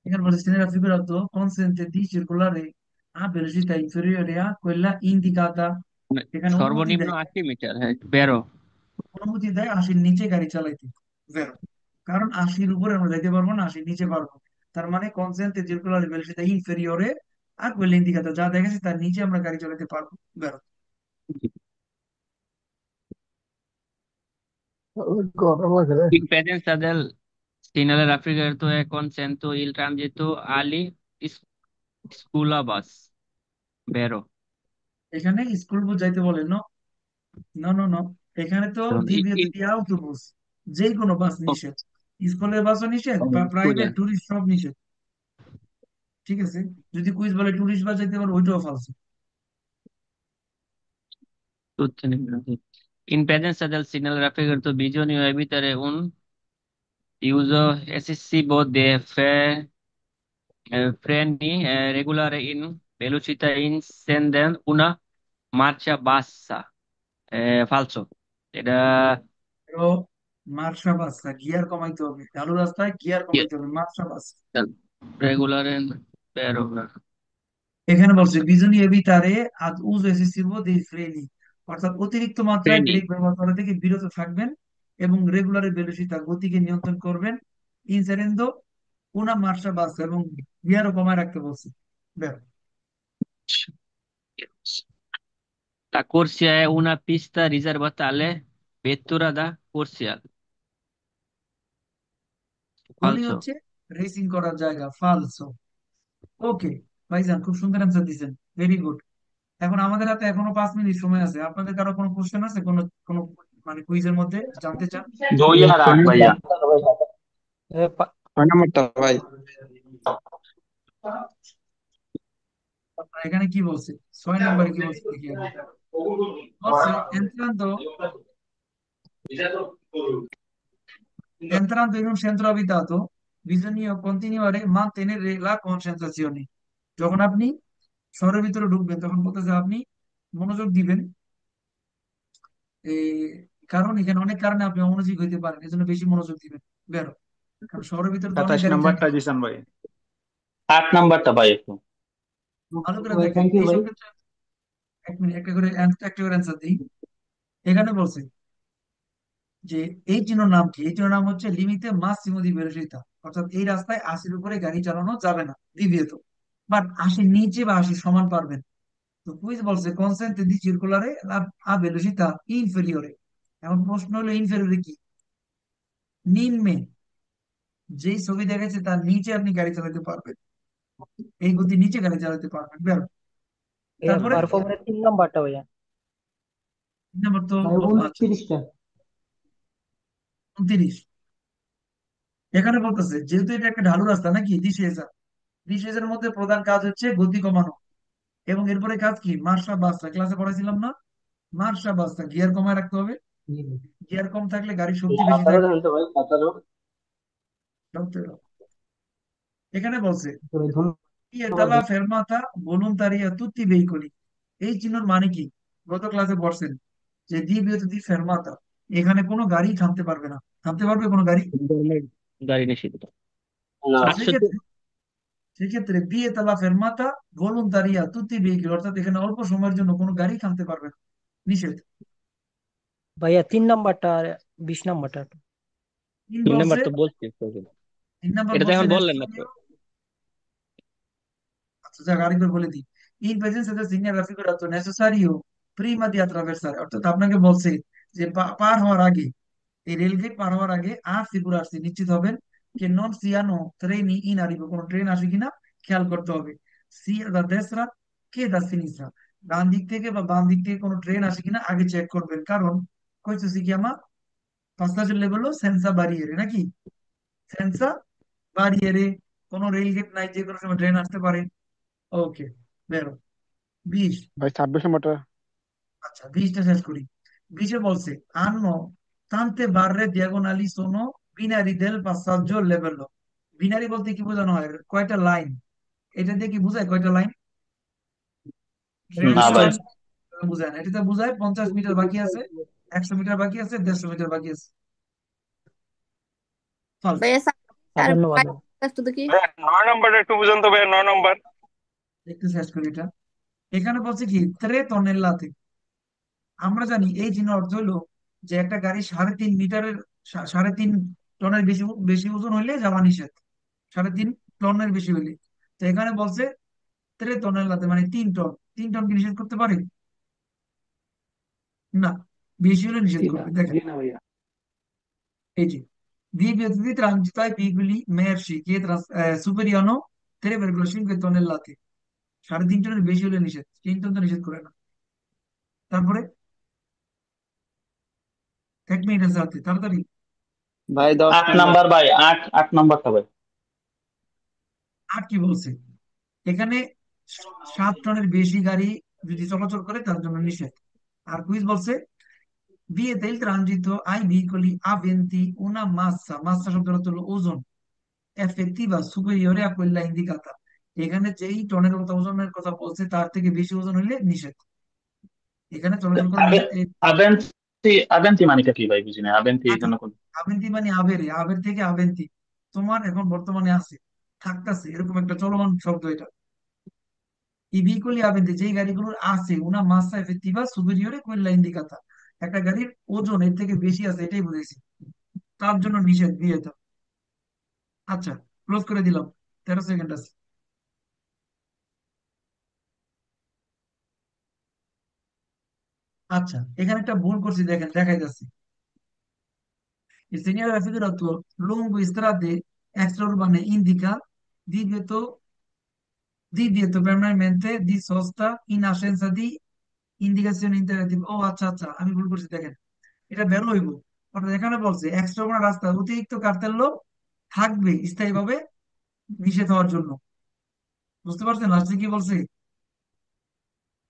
এখানে বলছে segnale raffigurato consente di circolare a velocità inferiore a quella indicata, এখানে অনুমতি সর্বনিম্ন দেয়, 80 মিটার, হ্যাঁ, বেরো। অনুমতি দেয় 80-র নিচে গাড়ি চালাইতে। বেরো। কারণ 80-র উপরে আমরা যাইতে পারবো না, 80-র নিচে পারবো। তার মানে কনসেন্ট্রে সার্কুলার ভেলোসিটি ইনফেরিয়রে আর কোয়েল ইন্ডিকেটর যা দেখেছে তার নিচে আমরা গাড়ি চালাতে পারবো। বেরো। In presenza del segnale raffigurato è consento il transito agli school bus, vero? এখানে স্কুল বাস যাইতে বলে নো, নো, নো, নো। এখানে তো In, দিবে in, দিয়ে আউটোবুস, যে কোনো বাস oh, নিষেধ। স্কুলের বাসও নিষেধ, প্রাইভেট scusa, টুরিস্ট সব নিষেধ। ঠিক আছে, যদি কুইজ বলে টুরিস্ট বাস যাইতে পারো, ওইটাও ফালসো। tutte le cose. In presenza del segnale raffigurato bisogna evitare un uso eccessivo dei freni e regolare in velocità instendi una marcia bassa. Falso. এটা তো মার্শা বাসটা গিয়ার কমাইতে হবে, ঢালু রাস্তায় গিয়ার কমাইতে হবে, মার্শা বাস। regolare vero, vero. এখানে বলছে বিজনি এভিটারে আদ উজ এসেসিভ দেই ফ্রেনি, অর্থাৎ অতিরিক্ত মাত্রায় Freni. ব্রেক ব্যবহার করা থেকে বিরত থাকবেন এবং রেগুলার ভেলোসিটি গতিকে নিয়ন্ত্রণ করবেন। ইনসারেন্দো una মার্শা বাস, এবং গিয়ারও কমায় রাখতে বলছে। বের। La corsia è una pista riservata alle vetture da corsia. গলি Falso. হচ্ছে রেসিং করার জায়গা, ফালসো। ওকে ভাইজান, খুব সুন্দর অ্যান্সার দিয়েছেন, ভেরি গুড। এখন আমাদের হাতে এখনো 5 মিনিট সময় আছে। আপনাদের কারো কোনো কোশ্চেন আছে কোনো কোনো মানে কুইজের মধ্যে জানতে চান? 2 আর 8 ভাইয়া। ছয় নম্বরটা ভাই। আপনার এখানে কি বলছে? 6 নম্বরে কি বলছে দেখি আগে। বলছে entrando in un centro abitato bisogna continuare a mantenere la concentrazione, যখন আপনি শহরের ভিতরে ঢুকবেন তখন বলতেছে আপনি মনোযোগ দিবেন। এই কারণ এখানে অনেক কারণে আপনি অমনোযোগী হইতে পারেন, এজন্য বেশি মনোযোগ দিবেন। বেরো, কারণ শহরের ভিতরে তো অনেক 27 গাড়ি থাকে। নাম্বারটা দিছেন ভাই। 8 নাম্বারটা ভাই একটু। ভালো করে ভাই দেখেন থ্যাংক ইউ ভাই। এইসব ক্ষেত্রে। 1 মিনিট, একটা করে অ্যান্সার দিই। এখানে বলছে যে এই চিহ্নের নাম কি? এই চিহ্নের নাম হচ্ছে লিমিতে মাসিমো দি ভেলোসিতা, অর্থাৎ এই রাস্তায় 80-র উপরে গাড়ি চালানো যাবে না, দিবিয়েতো। বাট 80 নিচে বা 80 সমান পারবেন। তো কুইজ বলছে কনসেন্ট্রে দি সার্কুলারে a velocità inferiore। এখন প্রশ্ন হলো ইনফেরিয়রে কি? নিম্নে যেই ছবি দেখাচ্ছে তার নিচে আপনি গাড়ি চালাতে পারবেন, এই গতি নিচে গাড়ি চালাতে পারবেন, বেরো। भैया তারপরে परफॉर्मेंस 3 नंबरটা भैया। 3 নম্বর তো ভাই আচ্ছা 29টা। 29। এখানে বলতেছে যেহেতু এটা একটা ঢালু রাস্তা নাকি, দিশেজার মধ্যে প্রধান কাজ হচ্ছে গতি কমানো, এবং এরপরে কাজ কি? মার্শা বাসটা ক্লাসে পড়াইছিলাম না? মার্শা বাসটা গিয়ার কমায় রাখতে হবে। জি ভাই। গিয়ার কম থাকলে গাড়ির শক্তি বেশি কাতারও থাকবে। দেন তো ভাই, কাতারও। এখানে বলছে তো ভাই ধন্যবাদ পিয়েতালা ভাই। ফেরমাতা ভলুন্তারিয়া তুত্তি ভেহিকলি। এই চিহ্নর মানে কি? গত ক্লাসে পড়ছেন যে দি বিয়ত দি ফেরমাতা, এখানে কোনো গাড়ি থামতে পারবে না। থামতে পারবে কোনো গাড়ি? ধরনের গাড়ি নিষিদ্ধ। না। তো আটশো সেক্ষেত্রে সেক্ষেত্রে বিয়েতালা ফেরমাতা ভলুন্তারিয়া তুত্তি ভেহিকল, অর্থাৎ এখানে অল্প সময়ের জন্য কোনো গাড়ি থামতে পারবে না, নিষেধ। ভাইয়া 3 नंबरটা আর 20 नंबরটা। তিন তিন নাম্বার বলছে, তো বলছি। 3 নম্বর এটা তো বলছে এখন বললেন মাত্র। নেসেসারিও। আচ্ছা যাক আরেকবার বলে দিই। In presence de segnale raffigurato necessario prima di attraversare, অর্থাৎ আপনাকে বলছে যে পার হওয়ার আগে, এই রেলগেট পার হওয়ার আগে ফিগুর আসছে, নিশ্চিত হবেন যে নন সিয়ানো ট্রেনি ইন আরিভো, কোনো ট্রেন আসে কিনা খেয়াল করতে হবে। সিয়া দা দেসরা কে দা সিনিসরা, ডান দিক থেকে বা বাম দিক থেকে কোনো ট্রেন আসে কিনা আগে চেক করবেন, কারণ কইছে কি আমা passaggio a livello senza barriere নাকি, সেন্সা বারিয়েরে, কোনো রেলগেট নাই, যে কোনো সময় ট্রেন আসতে পারে। ওকে, বেরো। 20। ভাই 26 নম্বরটা। আচ্ছা 20টা শেষ করি। 20-এ বলছে hanno tante barre diagonali sono binari del passaggio livello। Binary বলতে কি বোঝানো হয়? কয়টা লাইন? এটা দিয়ে কি বোঝায়? কয়টা লাইন? রেল না ভাই। লাইন বোঝায় না, এটাতে বোঝায় 50 মিটার বাকি আছে, 100 মিটার বাকি আছে, 150 মিটার বাকি আছে। ফালস। ভাইয়া আর ধন্যবাদ ভাই। একটু দেখি। ভাইয়া 9 নম্বরটা একটু বুঝান তো ভাইয়া, 9 নম্বর। একটু শেষ করি এটা। এখানে বলছে কি ত্রে তনেল্লাতে। আমরা জানি এই চিহ্ন অর্থ হলো যে একটা গাড়ি 3.5 মিটারের 3.5 টনের বেশি বেশি ওজন হইলে যাওয়া নিষেধ, 3.5 টনের বেশি হইলে। তো এখানে বলছে 3 টনের লাতে, মানে 3 টন। 3 টন কি নিষেধ করতে পারে? না, বেশি হলে নিষেধ জি না, করবে। দেখেন জি না ভাইয়া। এই যে di vietati transito ai veicoli merci che superiano 3,5 tonnellate, 3.5 টনের বেশি হলে নিষেধ, 3 টন তো নিষেধ করে না। তারপরে 1 মিনিট আছে হাতে, তাড়াতাড়ি। ভাই 10 আট নম্বর। নাম্বার ভাই, আট আট নাম্বারটা ভাই। আর কি বলছে? এখানে 7 টনের বেশি গাড়ি যদি চলাচল করে তার জন্য নিষেধ। আর কুইজ বলছে vieta il transito ai veicoli aventi una massa, মাসা শব্দের অর্থ হলো ওজন, effettiva superiore a quella indicata। এখানে যেই টনের কথা, ওজনের কথা বলছে তার থেকে বেশি ওজন হইলে নিষেধ, এখানে চলাচল করা আবে নিষেধ। আবেন্তি আবেন্তি মানেটা কি ভাই? বুঝি না, আবেন্তি আচ্ছা, এখানে কোন? আভেন্তি মানে আবেরে, আবের থেকে আভেন্তি, তোমার এখন বর্তমানে আছে, থাকতেছে, এরকম একটা চলমান শব্দ এটা। ই ভেহিকলি আভেন্তি, যেই গাড়িগুলোর আছে una massa effettiva superiore quella indicata, একটা গাড়ির ওজন এর থেকে বেশি আছে, এটাই বুঝেছি, তার জন্য নিষেধ দিয়ে দাও। আচ্ছা, ক্লোজ করে দিলাম, 13 সেকেন্ড আছে। আচ্ছা এখানে একটা ভুল করছি, দেখেন দেখাই যাচ্ছে। Il segnale raffigurato lungo strade extraurbane indica divieto divieto permanente di sosta in assenza di indicazione indicative। ও আচ্ছা আচ্ছা, আমি ভুল করছি, দেখেন এটা বের হইব। অর্থাৎ এখানে বলছে এক্সট্রা রাস্তা অতিরিক্ত কার্তেল্য থাকবে স্থায়ীভাবে নিষেধ হওয়ার জন্য। বুঝতে পারছেন লাস্টে কি বলছে?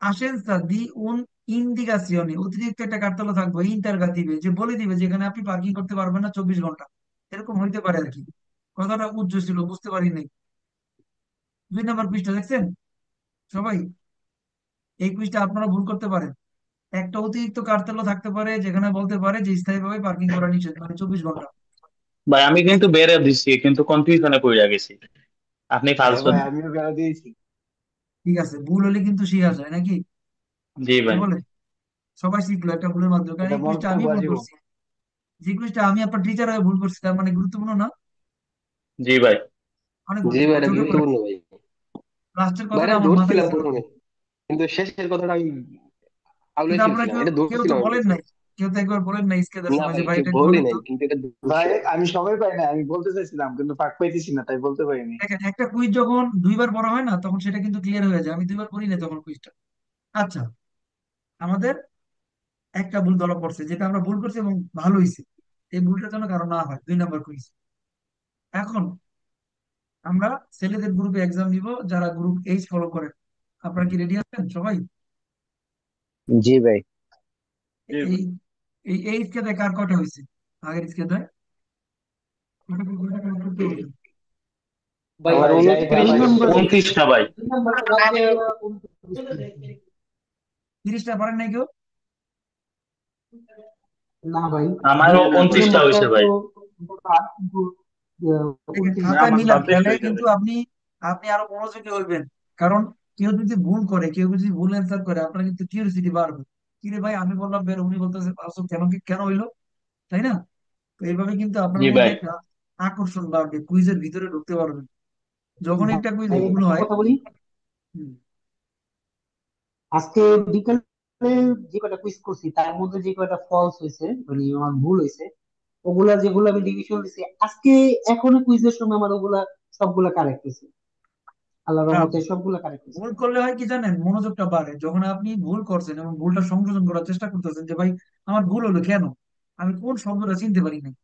assenza di un indicazione, অতিরিক্ত একটা কার্তেল্য থাকবে ইন্টারগাতিভে, যে বলে দিবে যেখানে আপনি পার্কিং করতে পারবেন না 24 ঘন্টা, এরকম হইতে পারে আর কি। কথাটা উজ্জ্ব ছিল, বুঝতে পারি নাই। 2 নম্বর পৃষ্ঠা দেখছেন সবাই? এই কুইজটা আপনারা ভুল করতে পারেন। একটা অতিরিক্ত কার্তেল্য থাকতে পারে যেখানে বলতে পারে যে স্থায়ীভাবে পার্কিং করা নিষেধ, মানে 24 ঘন্টা। ভাই আমি কিন্তু বেড়ে দিচ্ছি, কিন্তু কনফিউশনে পড়ে গেছি। আপনি হ্যাঁ ফালসো। ভাই, আমিও বেড়া দিয়েছি। ঠিক আছে, ভুল হলে কিন্তু শিখা যায় নাকি, জি কি ভাই। বলে? সবাই শিখলো একটা ভুলের মাধ্যমে, কারণ এটা এই কুইজটা আমি মন্তব্য ভুল আজীবন। করছি। যে কুইজটা আমি আপনার টিচার হয়ে ভুল করছি, তার মানে গুরুত্বপূর্ণ না? জি ভাই। অনেক জি ভাই, গুরুত্বপূর্ণ, এটা চোখে পড়ে। গুরুত্বপূর্ণ ভাই। লাস্টের ভাইরা কথাটা আমার মাথায় ধরছিলাম ছিল না। প্রথমে, কিন্তু শেষের কথাটা আমি আউলাই কিন্তু আপনারা ফেলছিলাম, কেউ এটা কেউ তো ধরছিলাম আমি বলেন প্রথমে। নাই, কেউ তো একবার বলেন নাই স্কেলের না সময় যে ভাই, ভাই কেউ এটা একটু বলি বলেন নাই, তো। কিন্তু এটা ভাই ধরছিলাম। আমি সময় পাই না, আমি বলতে চাইছিলাম কিন্তু ফাঁক পাইতেছি না, তাই বলতে পারিনি। দেখেন একটা কুইজ যখন দুইবার পড়া হয় না তখন সেটা কিন্তু ক্লিয়ার হয়ে যায়, আমি দুইবার পড়ি না তখন কুইজটা। আচ্ছা, আমাদের একটা ভুল ধরা পড়ছে, যেটা আমরা ভুল করছি এবং ভালো হয়েছে, এই ভুলটা যেন কারো না হয়। 2 নম্বর কুইজ। এখন আমরা ছেলেদের গ্রুপে এক্সাম নিব, যারা গ্রুপ এইচ ফলো করেন। আপনারা কি রেডি আছেন সবাই? জি ভাই। এই এই এইচ কে কার কটা হয়েছে? আগের স্কে দেয় ভাই আমার জায়গা 29 ভাই 29টা ভাই। 30টা পারেন নাই কেউ? না ভাই, আমারও দুই 29টা নম্বরটা হয়েছে তো ভাই। কিন্তু দেখেন উনত্রিশ খাতায় আমার মিলান 26 তাহলে হয়েছে কিন্তু ভাই। আপনি আপনি আরো মনোযোগী হইবেন। কারণ কেউ যদি ভুল করে, কেউ যদি ভুল অ্যান্সার করে, আপনার কিন্তু কিউরিসিটি বাড়বে। কি রে ভাই, আমি বললাম বের, উনি বলতেছে পাঁচশো, কেন কেন হইলো, তাই না? তো এইভাবে কিন্তু আপনার জি মধ্যে ভাই। একটা আকর্ষণ বাড়বে, কুইজের ভিতরে ঢুকতে পারবেন। যখন একটা কুইজ ভাই ভুল একটা হয়। কথা বলি, হুম, আজকে বিকালে যে কয়টা কুইজ করছি তার মধ্যে যে কয়টা ফলস হয়েছে, মানে আমার ভুল হয়েছে, ওগুলা যেগুলো আমি রিভিশন দিছি আজকে, এখনো কুইজের সময় আমার ওগুলা সবগুলা কারেক্ট হয়েছে, আল্লাহর হ্যাঁ, রহমতে সবগুলা কারেক্ট হয়েছে। ভুল করলে হয় কি জানেন, মনোযোগটা বাড়ে। যখন আপনি ভুল করছেন এবং ভুলটা সংশোধন করার চেষ্টা করতেছেন, যে ভাই আমার ভুল হলো কেন, আমি কোন শব্দটা চিনতে পারি নাই,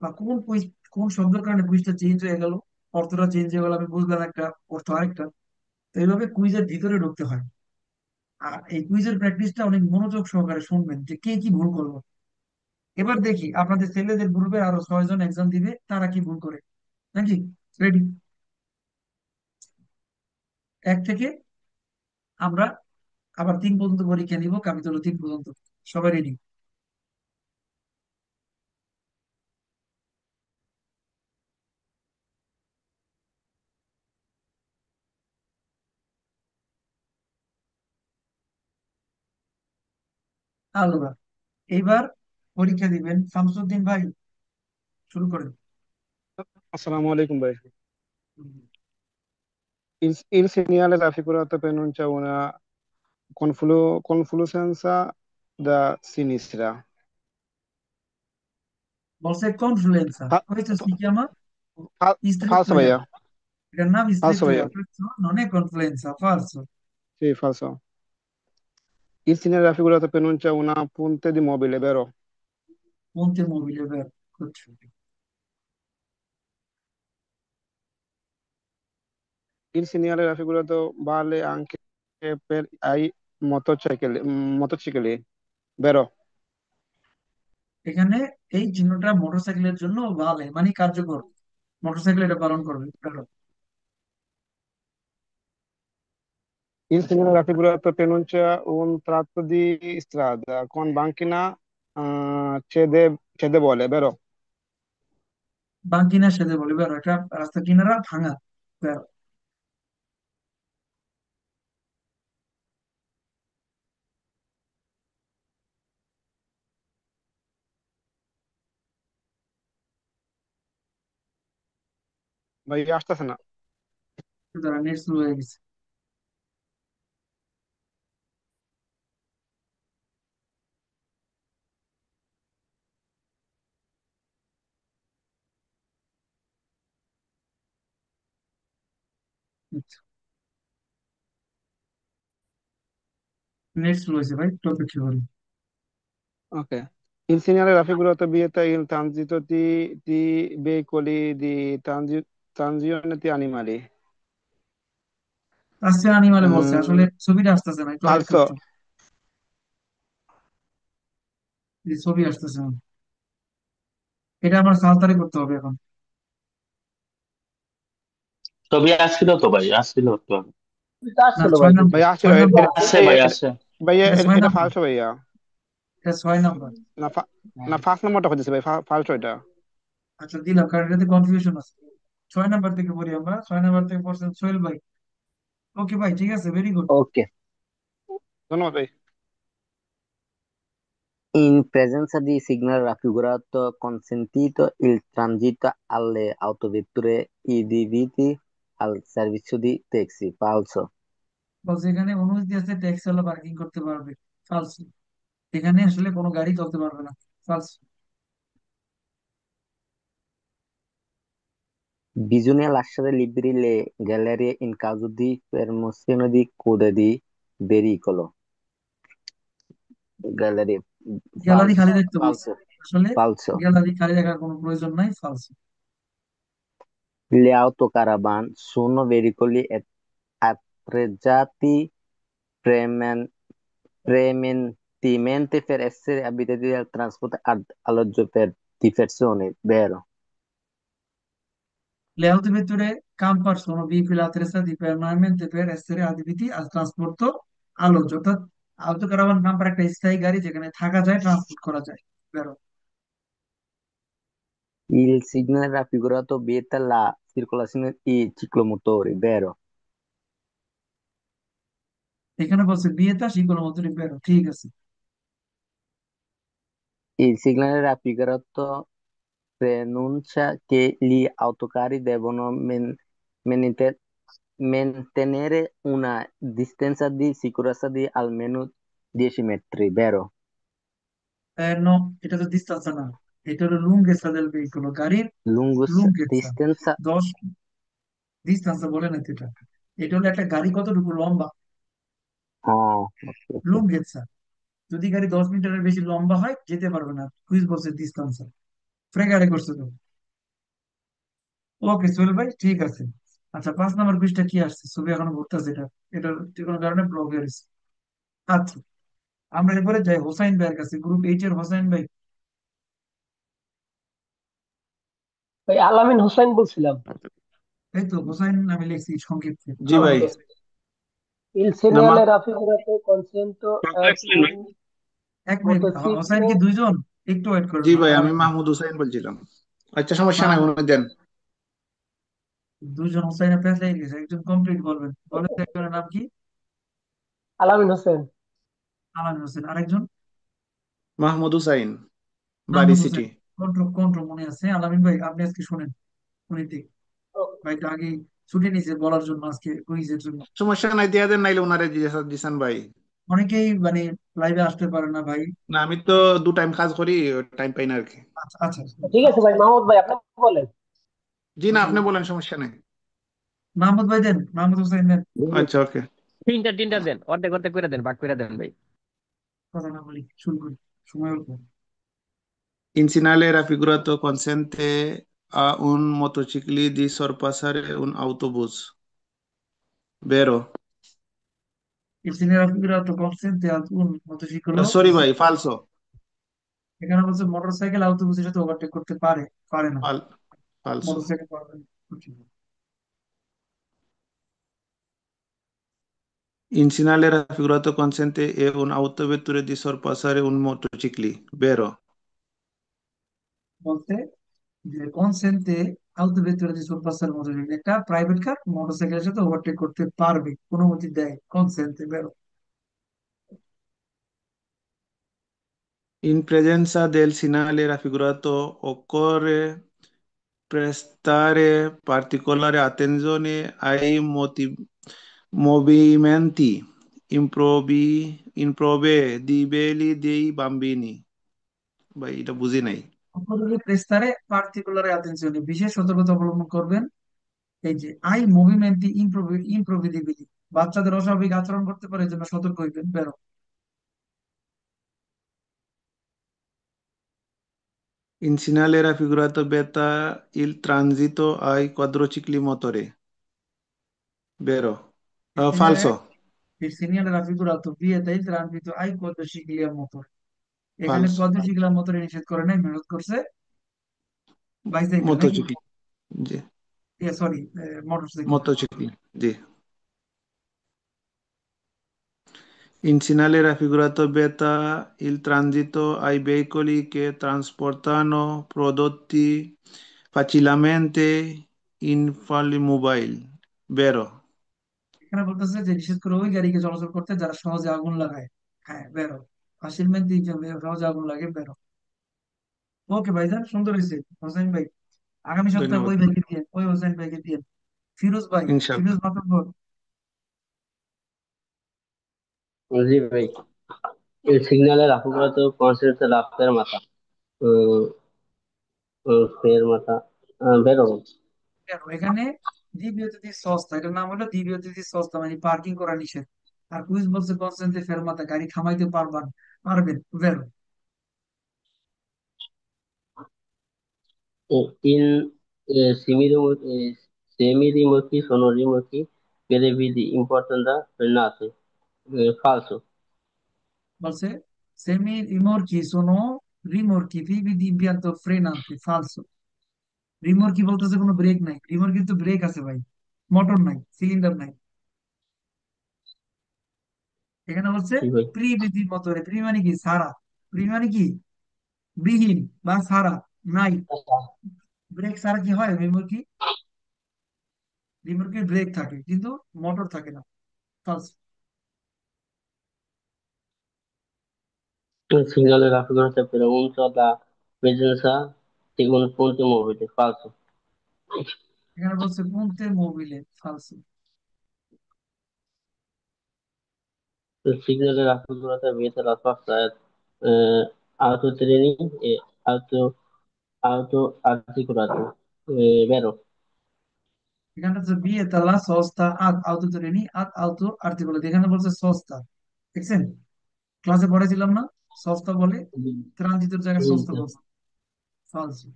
বা কোন কুইজ, কোন শব্দের কারণে কুইজটা চেঞ্জ হয়ে গেল, অর্থটা চেঞ্জ হয়ে গেল, আমি বুঝলাম একটা, অর্থ আরেকটা। তো এইভাবে কুইজের ভিতরে ঢুকতে হয়। আর এই কুইজের প্র্যাকটিসটা অনেক মনোযোগ সহকারে শুনবেন যে কে কি ভুল করলো। এবার দেখি আপনাদের ছেলেদের গ্রুপে আরো 6 জন এক্সাম দিবে, তারা কি ভুল করে। নাকি? রেডি? 1 থেকে আমরা আবার 3 পর্যন্ত পরীক্ষা নিব, কাবিত হলো 3 পর্যন্ত। সবাই রেডি? আলবা, এইবার পরীক্ষা দিবেন শামসুদ্দিন ভাই, শুরু করেন। আসসালামু আলাইকুম ভাই। Il segnale raffigurato pronuncia una confluenza da sinistra. বলছে কনফ্লুয়েন্সা, Fa- questo si chiama Falso istruttoria, ভাইয়া, এটার নাম falso istruttoria, ভাইয়া, questo non è confluenza, falso. sì, falso. Il segnale raffigurato pronuncia una punta di mobile, vero? Ponte mobile, vero? Good. Il segnale raffigurato vale anche per ai motocicli, vero? এখানে এই চিহ্নটা মোটরসাইকেলের জন্য ভালো, মানে কার্যকর, মোটরসাইকেল এটা পালন করবে, কারণ Il segnale raffigurato pronuncia un tratto di strada con banchina cedevole, vero? বাঙ্কিনা সেদে বলে, বেরো, একটা রাস্তা কিনারা ভাঙা, বেরো। ভাই আসতেছে না। তারা নেট স্লো হয়ে গেছে। নেট স্লো হয়েছে ভাই, একটু অপেক্ষা করুন। Ok. Il segnale raffigurato vieta il transito di veicoli di transione di animali. আসছে অ্যানিমালে বলছে, আসলে Mm, ছবিটা আসতেছে না, একটু ওয়েট করতে falso. হবে। এই ছবি আসতেছে না, এটা আমার সালতারে করতে হবে এখন। ছবি আসছিল তো ভাই, আসছিল তো। এটা না, আসছিল ভাই, ছয় কিন্তু নম্বর, ভাই আসছিল, 6 নম্বর আসছে ভাই ভাই, আসছে। ভাইয়া এটা 6 নম্বর, falso ভাইয়া। এটা 6 নম্বর। না না, ফার্স্ট নাম্বারটা হচ্ছে ভাই, falso এটা। আচ্ছা দিলাম, কারণ এটাতে কনফিউশন আছে। 6 নম্বর থেকে পড়ি আমরা, 6 নম্বর থেকে পড়ছেন সোহেল ভাই। ওকে ভাই, ঠিক আছে, ভেরি গুড। ওকে। ধন্যবাদ ভাই। In presenza di segnale raffigurato consentito il transito alle autovetture individui al servizio di taxi, falso. বলছে এখানে অনুমতি আছে ট্যাক্সি ওয়ালা পার্কিং করতে পারবে। ফালস। এখানে আসলে কোনো গাড়ি চলতে পারবে না। ফালস। Bisogna lasciare liberi le gallerie in caso di permozione di code di pericolo. Gallerie, gallery falso, খালি রাখতে বলছে, falso, আসলে falso. গ্যালারি খালি রাখার কোনো প্রয়োজন নাই। ফালস। Le autocaravan sono veicoli attrezzati premen- prementemente per essere abitati al trasporto ad alloggio di persone, vero? Le autovetture camper sono veicoli attrezzati permanentemente per essere adibiti al trasporto alloggio, অর্থাৎ আউটো ক্যারাভান ক্যাম্পার একটা স্থায়ী গাড়ি যেখানে থাকা যায়, ট্রান্সপোর্ট করা যায়। বেরো। Il segnale raffigurato vieta la circolazione di ciclomotori, vero? এখানে বলছে বিয়েটা শিকল মতোই বেরো, ঠিক আছে। Il segnale raffigurato preannuncia che gli autocarri devono mantenere una distanza di sicurezza di almeno 10 metri, vero? No, এটা তো distanza না, এটা হলো lunghezza del veicolo, গাড়ির lunghezza। Distanza, 10 distanza বলে না তো এটা। এটা হলো একটা গাড়ি কতটুকু লম্বা, oh, ok, ok. lunghezza। যদি গাড়ি 10 মিটারের বেশি লম্বা হয় যেতে পারবে না। কুইজ বলছে distanza। ফ্রেগারে করছে তো। ওকে সোহেল ভাই, ঠিক আছে। আচ্ছা, 5 নম্বর কুইজটা কি আসছে? ছবি এখনো ঘুরতেছে এটা। এটা যে কোনো কারণে ব্লক হয়ে গেছে। আচ্ছা, আমরা এরপরে যাই হোসাইন ভাইয়ের কাছে, গ্রুপ 8 এর হোসাইন ভাই। ভাই আলামিন হোসেন বলছিলাম। এই তো হোসাইন আমি লিখছি সংক্ষিপ্তে। জি ভাই। Il না segnale raffigurato consento ad লেখছিলেন un ভাই? 1 মিনিট, হোসাইন motociclo কি দুইজন? একটু ওয়েট করেন, জি ভাই, আর আমি মাহমুদ হুসাইন বলছিলাম। আচ্ছা, সমস্যা নাই, মাহমুদ। উনি দেন। দুইজন হোসাইনের প্যাচ লেগে গেছে, একজন কমপ্লিট বলবেন। বলেন তো একজনের নাম কি? আলামিন হোসেন। আলামিন হোসেন। আরেকজন? মাহমুদ হুসাইন, বাড়ি Mahmud city. Hossain. Control control মনে আছে। আলামিন ভাই আপনি আজকে শুনেন, উনিতে ভাই তো আগে ছুটি নিয়েছে বলার জন্য, আজকে কুইজের জন্য। সমস্যা নাই, দিয়া দেন, নাইলে ওনারে দিছেন ভাই। অনেকেই মানে লাইভে আসতে পারে না ভাই। না, আমি তো 2 টাইম কাজ করি, টাইম পাই না আর কি। আচ্ছা আচ্ছা। ঠিক আছে ভাই, মাহমুদ ভাই আপনি বলেন। জি না, আচ্ছা, আপনি বলেন, সমস্যা নাই। মাহমুদ ভাই দেন, মাহমুদ হোসেন দেন। আচ্ছা, ওকে। তিনটা তিনটা দেন, অর্ধেক অর্ধেক করে দেন, ভাগ করে দেন ভাই। কথা না বলি, শুরু করি, সময় অল্প। Insinale raffigurato consente a un motocicli di sorpassare un autobus, vero? Il segnalato consente ad un motociclo Sorry ভাই, falso, এখানে বলছে মোটরসাইকেল আউটোবুসের সাথে ওভারটেক করতে পারে, পারে না। falso. মোটরসাইকেল পারবে না। Okay. Insinale raffigurato consente a un autovetture di sorpassare un motocicli, vero? বলতে যে কনসেন্টে আউটোভেটর যে সুপারস্টার মোটরসাইকেল, একটা প্রাইভেট কার মোটরসাইকেলের সাথে ওভারটেক করতে পারবে, অনুমতি দেয় কনসেন্টে। বেরো। In presenza del segnale raffigurato occorre prestare particolare attenzione ai movimenti improvvedibili dei bambini. ভাই, এটা বুঝি নাই। অপরদিকে প্রেস্তারে পার্টিকুলার অ্যাটেনশনে বিশেষ সতর্কতা অবলম্বন করবেন। এই যে আই মুভমেন্টটি ইম্প্রোভিডিবিলি, বাচ্চাদের অস্বাভাবিক আচরণ করতে পারে, এই জন্য সতর্ক হইবেন। বেরো। In segnale raffigurato beta il transito ai quadricicli motore, vero? Falso, Il segnale raffigurato vieta il transito ai quadricicli a motore। এখানে falso. কোয়াড্রিসিকেল মোটরে নিষেধ করে নাই, মেহনত করছে বাইসাইকেল নাকি? Motocicli, G, sorry, motorcycle. motocicli, G. In segnale raffigurato beta il transito ai veicoli che trasportano prodotti facilmente inflammabili, vero? এখানে বলতেছে যে নিষেধ করে ওই গাড়িকে চলাচল করতে যারা সহজে আগুন লাগায়। হ্যাঁ, বেরো। ফাসিলমেন্ট সহজে আগুন লাগে, বেরো। ওকে ভাইজান, সুন্দর হয়েছে হোসেন ভাই। আগামী সপ্তাহে ধন্যবাদ। ওই ভাইকে দিয়ে, ওই হোসেন ভাইকে দিয়ে ফিরোজ ভাই, ফিরোজ ইনশাল্লাহ। মাতব্বর। জি ভাই, এই সিগন্যালের রাফুগুলো তো কনসেন্ট্রেট রাফের মাথা, উম, ফের মাথা, বেরো। কেন এখানে দ্বিতীয় তিথি সস্তা, এটার নাম হলো দ্বিতীয় তিথি সস্তা, মানে পার্কিং করা নিষেধ। আর কুইজ বলছে কনসেন্টে ফেরমাতা, গাড়ি থামাইতে পারবেন ভেরো। In semi-remote sono-remote per vidi importanza Renate, falso. বলছে সেমি রিমোরকি সোনো রিমোরকি vivi di impianto frenante, falso। রিমোরকি বলতেছে কোনো ব্রেক নাই, রিমোরকি তো ব্রেক আছে ভাই, মোটর নাই, সিলিন্ডার নাই। এখানে বলছে Sì, vai. প্রিবিধি মতরে, প্রি মানে কি সারা, প্রি মানে কি বিহীন বা সারা, নাই। ব্রেক ছাড়া কি হয় রিমোরকি? রিমোরকির ব্রেক থাকে কিন্তু মোটর থাকে না, falso। Il segnale raffigurata per uso da presenza di un punto mobile, falso. এখানে বলছে পুনতে মোবিলে, falso। Il segnale raffigurata vieta la sosta autotreni e auto-articolato, vero? এখানে হচ্ছে বিয়ে তালা সস্তা আদ আউতো শ্রেণী আদ আউতো আর্টিকেল, এখানে বলছে সস্তা, দেখছেন ক্লাসে পড়েছিলাম না, সস্তা বলে ট্রানজিটের জায়গায় সস্তা Punto. বলছে, ফালতু।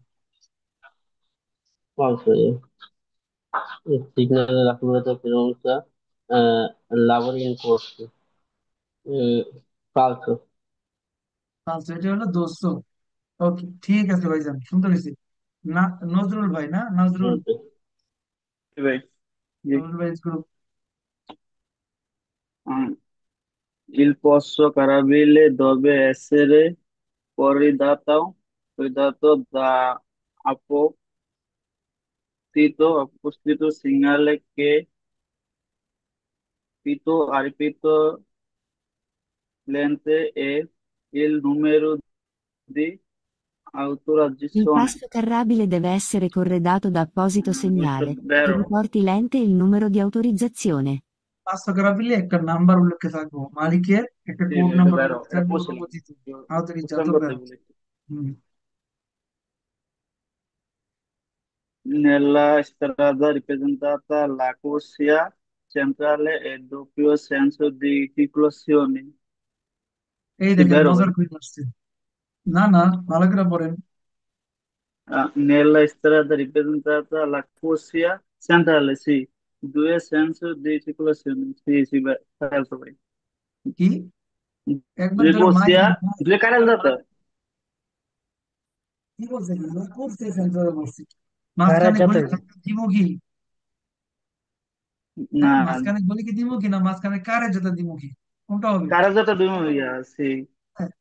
Falso. Il segnale raffigurata per uso lavori in corso, falso. ফালতু এটা হলো দোস্ত। ওকে ঠিক আছে ভাইজান, সুন্দর হয়েছে। না, নজরুল ভাই না, Nazrul, Sì, vai. Sì. Nazrul ভাই group. Ah, il posto carabile deve essere corredato da apposito segnale che ha ripetuto lente e il numero di Il autorizzazione. passo carrabile deve essere corredato da apposito Questo è segnale che vero. riporti l'ente e il numero di autorizzazione. 500 একটা নাম্বার উল্লেখে থাকবো, মালিকের একটা Sì, কোড è নাম্বার vero, উল্লেখে era থাকবে, possibile. অনুমোদিত, আউতোরিজাতো Possiamo বেরো। dire. হুম। Nella strada rappresentata la corsia centrale e doppio senso di circolazione. এই Sì, দেখেন vero, মজার vai. কুইজ আসছে। না না, ভালো করে পড়েন। Nella strada rappresentata la corsia centrale, sì, due senso di circolazione. Sì, sì, beh, certo, vai. কি একবার Due ধরে মাইক corsia, মাইক, due care andata. কি বলছে কি করতে সেন্টারে বসছি, কারা মাঝখানে যাতে গলি দিব কি? হ্যাঁ, Na, মাঝখানে গলি কি দিব কি, না মাঝখানে কারে যেতে দিব কি, কোনটা হবে? care andata due via, sì. হ্যাঁ,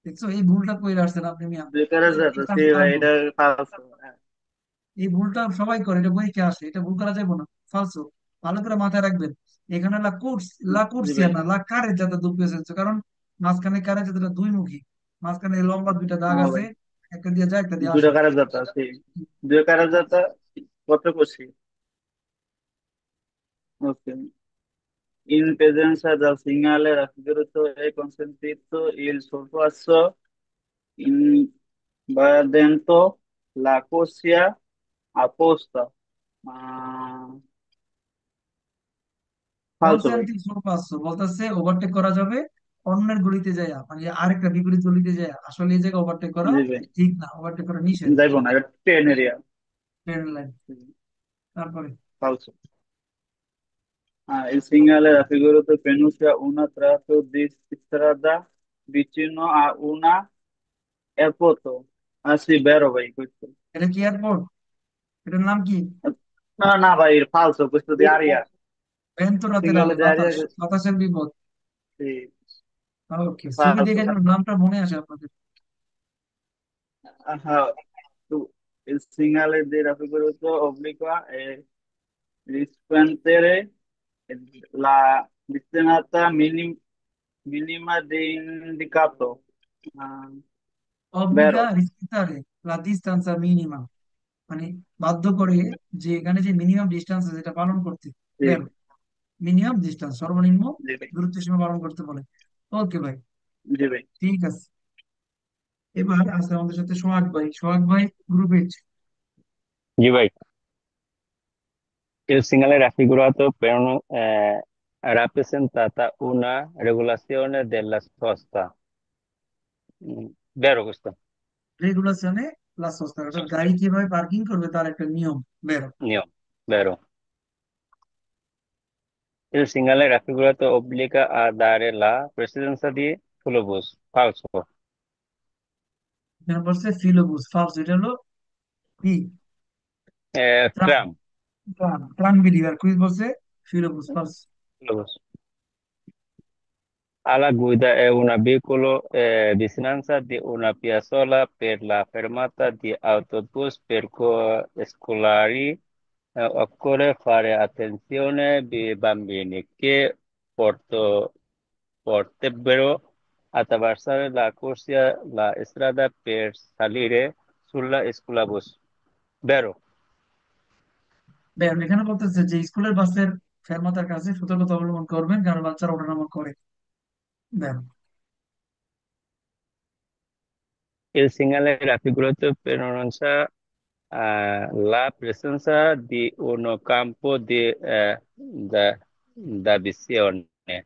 দেখছো এই ভুলটা কইরা আসছেন আপনি মিয়া। Due care এই andata, এটা sì, আমি vai, জানবো, era falso. এই ভুলটা সবাই করে, এটা পরীক্ষা আসে, এটা ভুল করা যাবে না, ফালসো। ভালো করে মাথায় রাখবেন। এখানে লা Sì, কুরসিয়া vai. না, লা কারে যাতে দুপিয়ে এসেছে, কারণ মাঝখানে কারে যাতে দুই মুখী, মাঝখানে এই লম্বা দুইটা দাগ No, আছে, vai. একটা দিয়ে যায় একটা দিয়ে Due আসে। care andata, sì. Due care andata, quattro così. Ok. In presenza del segnale raffigurato è consentito il sorpasso invadendo la corsia apposta. Ah, falso vai. Concentric পাঁচশো বলতেছে ওভারটেক করা যাবে অন্যের গলিতে যায়, মানে আরেকটা বিপরীত গলিতে যায়, আসলে এই জায়গায় ওভারটেক করা Sì, vai. ঠিক না, ওভারটেক করা নিষেধ। Dai buona, è teneria. Train line. তারপরে Falso. Il segnale raffigurato pronuncia una tratto di strada vicino a una airport. Ah sì, vero vai questo. এটা কি এয়ারপোর্ট? এটার নাম কি? No, no, vai, falso, questo di aria. ভেন্তরাতে Segnale রাতে di aria, বাতাস, বাতাসের বিপদ। sì, ওকে, ছবি দেখে falso. যেন নামটা মনে আসে আপনাদের। Ajá. Il segnale di raffigurato obliqua è rispondere la destinata minima di indicato. Ah, অবলিগা vero. রিসপিটারে লা ডিস্টান্সা মিনিমা, মানে বাধ্য করে যে এখানে যে মিনিমাম ডিস্টেন্স যেটা পালন করতে, জি বের মিনিমাম ডিস্টেন্স সর্বনিম্ন জি ভাই। দূরত্ব সীমা পালন করতে বলে। ওকে ভাই, জি ভাই। ঠিক আছে। এবার আছে আমাদের সাথে সোহাগ ভাই। সোহাগ ভাই, গ্রুপ এইচ। জি ভাই, il segnale raffigurato per rappresentata una regolazione della sosta. Vero questo? রেগুলেশনে প্লাস সস্তা, অর্থাৎ গাড়ি কিভাবে পার্কিং করবে তার একটা নিয়ম। বের No, vero. Il segnale raffigurato obbliga a dare la precedenza di filobus. Falso. এখানে বলছে ফিলোবুস, ফালস। এটা হলো কি? Tram. Tram, tram, tram believer. Quiz বলছে ফিলোবুস, ফালস। filobus. Alla guida è un veicolo vicinanza di una piazzola per la fermata di autobus per scolari. Occorre fare attenzione ai bambini che porto- potrebbero attraversare la corsia la strada per salire sulla scolabus. Vero? বের এখানে বলতেছে যে স্কুলের বাসের ফেরমাতার কাছে সতর্কতা অবলম্বন করবেন, কারণ বাচ্চারা ওঠানামা করে। বের Il segnale raffigurato pronuncia la presenza di un campo di da visione.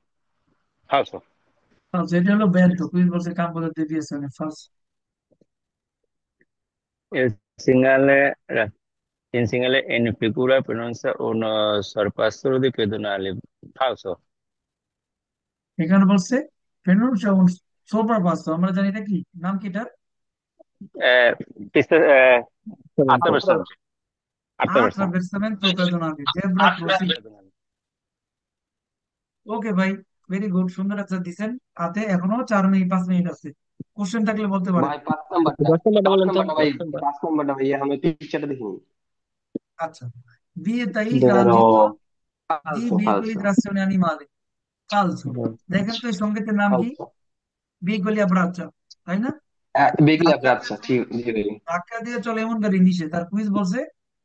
Falso. ফালস। এটা হলো ব্যর্থ। কুইজ বলছে কাম্পোদের দেভিয়েশনে, ফালস। Il segnale, il segnale in figura pronuncia un sorpasso di pedonali. Falso. এখানে বলছে ফেনুর যেমন সোপার বাস, আমরা জানি এটা কি, নাম কি এটার? Eh, attraversamento. Attraversamento. আট্রাভেরসামেন্টো পেদোনালি, জেব্রা ক্রসিং। Pedonali. ওকে ভাই, ভেরি গুড, সুন্দর একটা দিছেন। হাতে এখনো 4 মিনিট 5 মিনিট আছে, কোশ্চেন থাকলে বলতে পারেন। ভাই 5 নাম্বারটা, 10 নম্বরটা বলেন তো, ভাই, 10 নম্বর। 5 নাম্বারটা ভাই, আমি পিকচারটা দেখিনি। আচ্ছা, vieta il Vero, transito di falso, veicoli di falso, trazione animale, falso। দেখেন তো এই সংকেতের নাম কি? falso. veicoli a braccia, তাই না? বেগলি ধাক্কা আপনি, দিয়ে আচ্ছা চলে, ঠিক, জি ভাই। ধাক্কা দিয়ে চলে এমন গাড়ি নিষেধ। তার কুইজ বলছে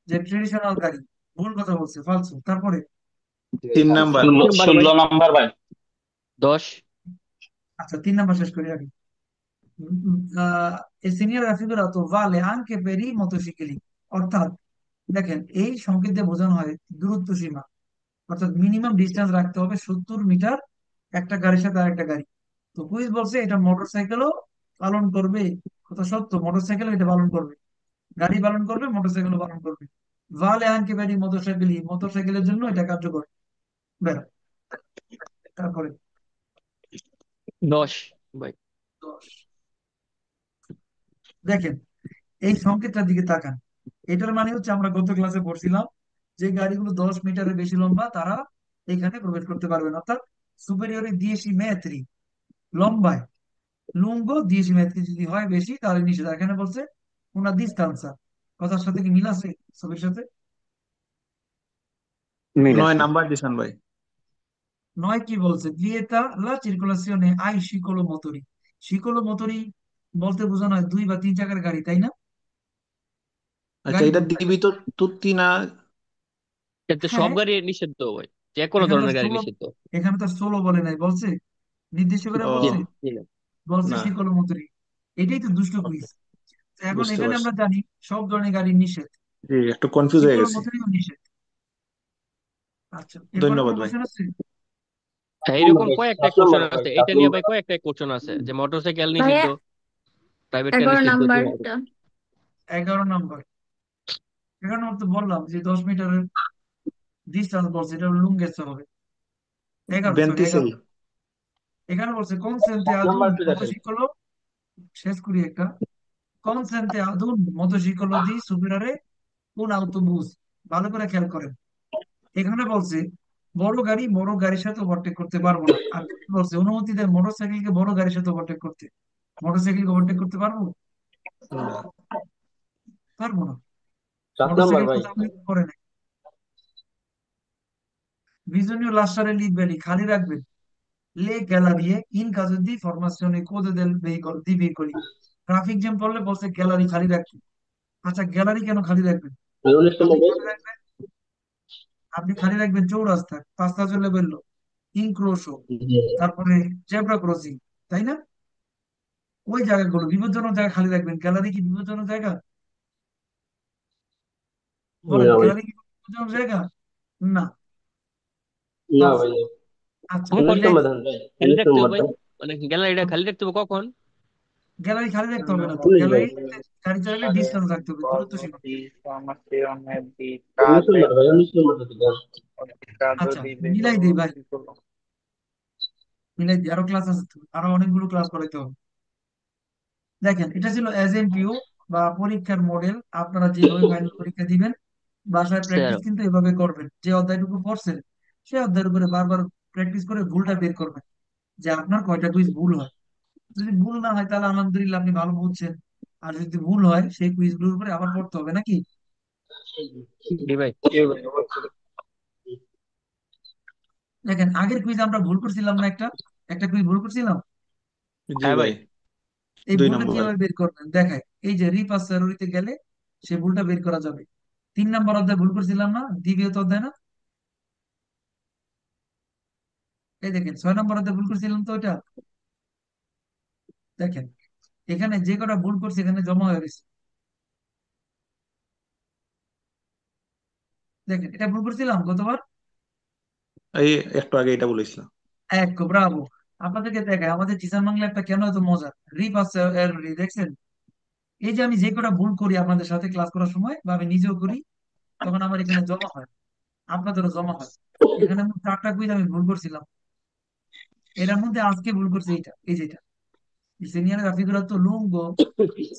যে ট্রেডিশনাল গাড়ি, ভুল কথা বলছে, ফালসো। তারপরে জি ভাই, 3 নাম্বার। falso. 16 নম্বর ভাই, 16 নম্বর ভাই। 10। আচ্ছা, 3 নাম্বার শেষ করি আগে। e segnale raffigurato vale anche per i motocicli, অর্থাৎ দেখেন এই সংকেত দিয়ে বোঝানো হয় দূরত্ব সীমা, অর্থাৎ মিনিমাম ডিস্টেন্স রাখতে হবে 70 মিটার একটা গাড়ির সাথে আরেকটা গাড়ি। তো কুইজ বলছে এটা মোটরসাইকেলও পালন করবে। কথা সত্য, মোটরসাইকেলও এটা পালন করবে, গাড়ি পালন করবে, মোটরসাইকেলও পালন করবে। ভালে আনকে ব্যারি মোটরসাইকেল, মোটরসাইকেলের জন্য এটা কার্যকর। বের তারপরে 10 ভাই। 10। দেখেন এই সংকেতটার দিকে তাকান। এটার মানে হচ্ছে আমরা গত ক্লাসে পড়ছিলাম যে গাড়িগুলো 10 মিটারের বেশি লম্বা তারা এখানে প্রবেশ করতে পারবে না, অর্থাৎ সুপেরিয়রে 10 metri লম্বায়, লুঙ্গো 10 metri যদি হয় বেশি তাহলে নিষেধ। এখানে বলছে una distanza, কথার সাথে কি মিল আছে ছবির সাথে? মিল 9 আছে। নাম্বার দিছেন ভাই। 9 কি বলছে? vieta la circolazione ai ciclomotori। ciclomotori বলতে বোঝানো হয় 2 বা 3 চাকার গাড়ি, তাই না? আচ্ছা, গাড়ি এটা কোনটা? দিবি তো তুত্তি না? এতে সব হ্যাঁ, গাড়ি নিষিদ্ধ ভাই, যে কোনো এখানে তো ধরনের গাড়ি ষোলো, নিষিদ্ধ। এখানে তো 16 বলে নাই, বলছে নির্দিষ্ট করে ও বলছে, জি না। বলছে না, শিকলমতুরি। এটাই তো দুষ্ট ওকে, কুইজ। এখন বুঝতে এখানে পারছি। আমরা জানি সব ধরনের গাড়ি নিষেধ, জি, একটু কনফিউজ হয়ে গেছি। শিকলমতুরিও নিষেধ। আচ্ছা, এরপরে ধন্যবাদ কোনো ভাই। কোশ্চেন আছে? হ্যাঁ, 7 নম্বর এরকম ভাই, কয়েকটা 7 কোশ্চেন নম্বর ভাই, আছে, 7 এটা নিয়ে নম্বর। ভাই কয়েকটা কোশ্চেন আছে, যে মোটরসাইকেল নিষিদ্ধ, ভাইয়া প্রাইভেট কার 11 নিষিদ্ধ, কিভাবে? নাম্বারটা। 11 নম্বর। এখানে তো বললাম যে 10 মিটারের ডিস্টেন্স বলছে, এটা লুঙ্গেস্ট হবে। 11, 11। 26। এখানে বলছে consente 7 ad un নম্বর একটু দেখেন। motociclo, শেষ করি একটা, consente ad un motociclo di superare un autobus। ভালো করে খেয়াল করেন, এখানে বলছে বড় গাড়ি বড় গাড়ির সাথে ওভারটেক করতে পারবো না। আর বলছে অনুমতি দেয় মোটরসাইকেলকে বড় গাড়ির সাথে ওভারটেক করতে। মোটরসাইকেলকে ওভারটেক করতে পারবো? না। পারবো না। 7 নম্বর মোটরসাইকেল ভাই। কোথাও লিক করে নাই। bisogna lasciare liberi, খালি রাখবেন, le gallerie in caso di formazione code del veicolo, di veicoli। Traffic jam পড়লে বলছে গ্যালারি খালি রাখতে। আচ্ছা, গ্যালারি কেন খালি রাখবেন? 19 আপনি নম্বর খালি রাখবেন, আপনি খালি রাখবেন চৌরাস্তা, পাঁচটা চলে বললো, ইনক্রোশো, তারপরে জেব্রা ক্রসিং, তাই না? ওই জায়গাগুলো বিপজ্জনক জায়গা খালি রাখবেন। গ্যালারি কি বিপজ্জনক জায়গা? বলেন, না ভাই, গ্যালারি কি বিপজ্জনক জায়গা? না। না আচ্ছা ভাই, না। আচ্ছা, কখন 19 নম্বর নেক্সট। ধান ভাই, খালি 19 রাখতে হবে ভাই? নম্বরটা। মানে গ্যালারিটা খালি রাখতে হবে কখন? গ্যালারি খালি রাখতে হবে না তো, 19 ভাই, গ্যালারি গাড়ি চালালে ডিস্টেন্স রাখতে হবে, দূরত্ব সীমা। di formazione di 19 case নম্বর ভাই, 19 নম্বরটা তো ধান। o nel caso আচ্ছা, di মিলাই দিই veicolo ভাই, piccolo. মিলাই দিই, আরো ক্লাস আছে তো, আরো অনেকগুলো ক্লাস করাইতে হবে। দেখেন, এটা ছিল এসএমপিও বা পরীক্ষার মডেল। আপনারা যেভাবে ফাইনাল পরীক্ষা দিবেন, বাসায় স্যার প্র্যাকটিস কিন্তু এভাবে করবেন। যে অধ্যায়টুকু পড়ছেন সেই অধ্যায়ের উপরে বারবার প্র্যাকটিস করে ভুলটা বের করবেন, যে আপনার কয়টা কুইজ ভুল হয়। যদি ভুল না হয় তাহলে আলহামদুলিল্লাহ, আপনি ভালো বুঝছেন। আর যদি ভুল হয় সেই কুইজগুলোর উপরে আবার পড়তে হবে নাকি? জি ভাই। জি ভাই, অবশ্যই। দেখেন, আগের কুইজ আমরা ভুল করছিলাম না, একটা একটা কুইজ ভুল করছিলাম। জি হ্যাঁ ভাই। ভাই, এই 2 ভুলটা নম্বর। কিভাবে বের করবেন দেখায়, এই যে রিপাস সারোরিতে গেলে সে ভুলটা বের করা যাবে। 3 নম্বর অধ্যায় ভুল করছিলাম না, দ্বিতীয়ত অধ্যায় না? এই দেখেন, 6 নম্বর অধ্যায় ভুল করছিলাম তো ওইটা। দেখেন, এখানে যে কটা ভুল করছে এখানে জমা হয়ে গেছে। দেখেন, এটা ভুল করছিলাম গতবার। এই একটু আগে এটা বলেছিলাম। এক, ব্রাভো। আপনাদেরকে দেখায় আমাদের টিচার বাংলা একটা কেন এত মজা। রিপাস দেখছেন, এই যে আমি যে কটা ভুল করি আপনাদের সাথে ক্লাস করার সময় বা আমি নিজেও করি, তখন আমার এখানে জমা হয়, আপনাদেরও জমা হয়। এখানে মোট 4টা কুইজ আমি ভুল করছিলাম, এটার মধ্যে আজকে ভুল করছি এইটা, এই যেটা disegnare la figura lungo